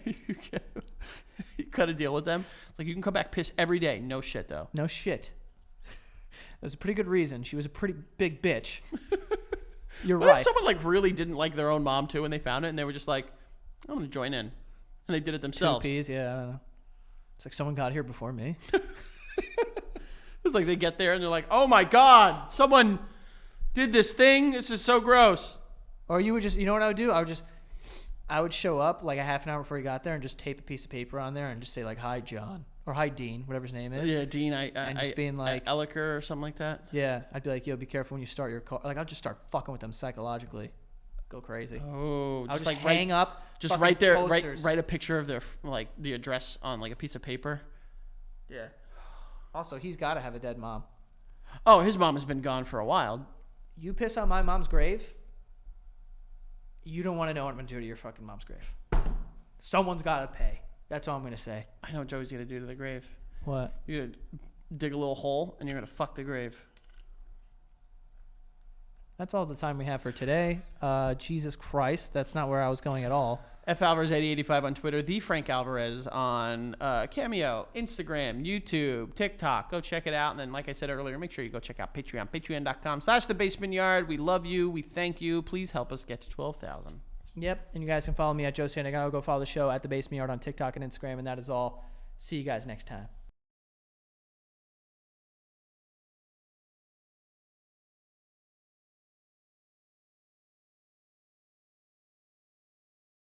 You got to deal with them. It's like you can come back piss every day. No shit though.
No shit. There's a pretty good reason. She was a pretty big bitch. You're
What
right.
if someone like really didn't like their own mom too, and they found it, and they were just like, I'm gonna join in, and they did it themselves.
2 Ps, yeah, I don't know. It's like someone got here before me.
It's like they get there and they're like, oh my god, someone did this thing. This is so gross.
Or you would just, you know what I would do? I would show up like a half an hour before he got there and just tape a piece of paper on there and just say like, hi, John. Or hi, Dean, whatever his name is.
Yeah, Dean,
being like,
Elliker or something like that.
yeah, I'd be like, yo, be careful when you start your car. Like, I'll just start fucking with them psychologically. Go crazy.
Oh,
I'll just
like
hang up.
Just
fucking
right there,
posters.
write a picture of their like the address on like a piece of paper.
Yeah. Also, he's got to have a dead mom.
Oh, his mom has been gone for a while.
You piss on my mom's grave, you don't want to know what I'm going to do to your fucking mom's grave. Someone's got to pay. That's all I'm going to say.
I know what Joey's gonna do to the grave.
What?
You're gonna dig a little hole and you're gonna fuck the grave.
That's all the time we have for today. Jesus Christ, that's not where I was going at all.
F Alvarez 8085 on Twitter, the Frank Alvarez on Cameo, Instagram, YouTube, TikTok. Go check it out. And then, like I said earlier, make sure you go check out Patreon, patreon.com/thebasement-yard. We love you. We thank you. Please help us get to 12,000.
Yep, and you guys can follow me at Joe Santagano. Go follow the show at The Basement Yard on TikTok and Instagram, and that is all. See you guys next time.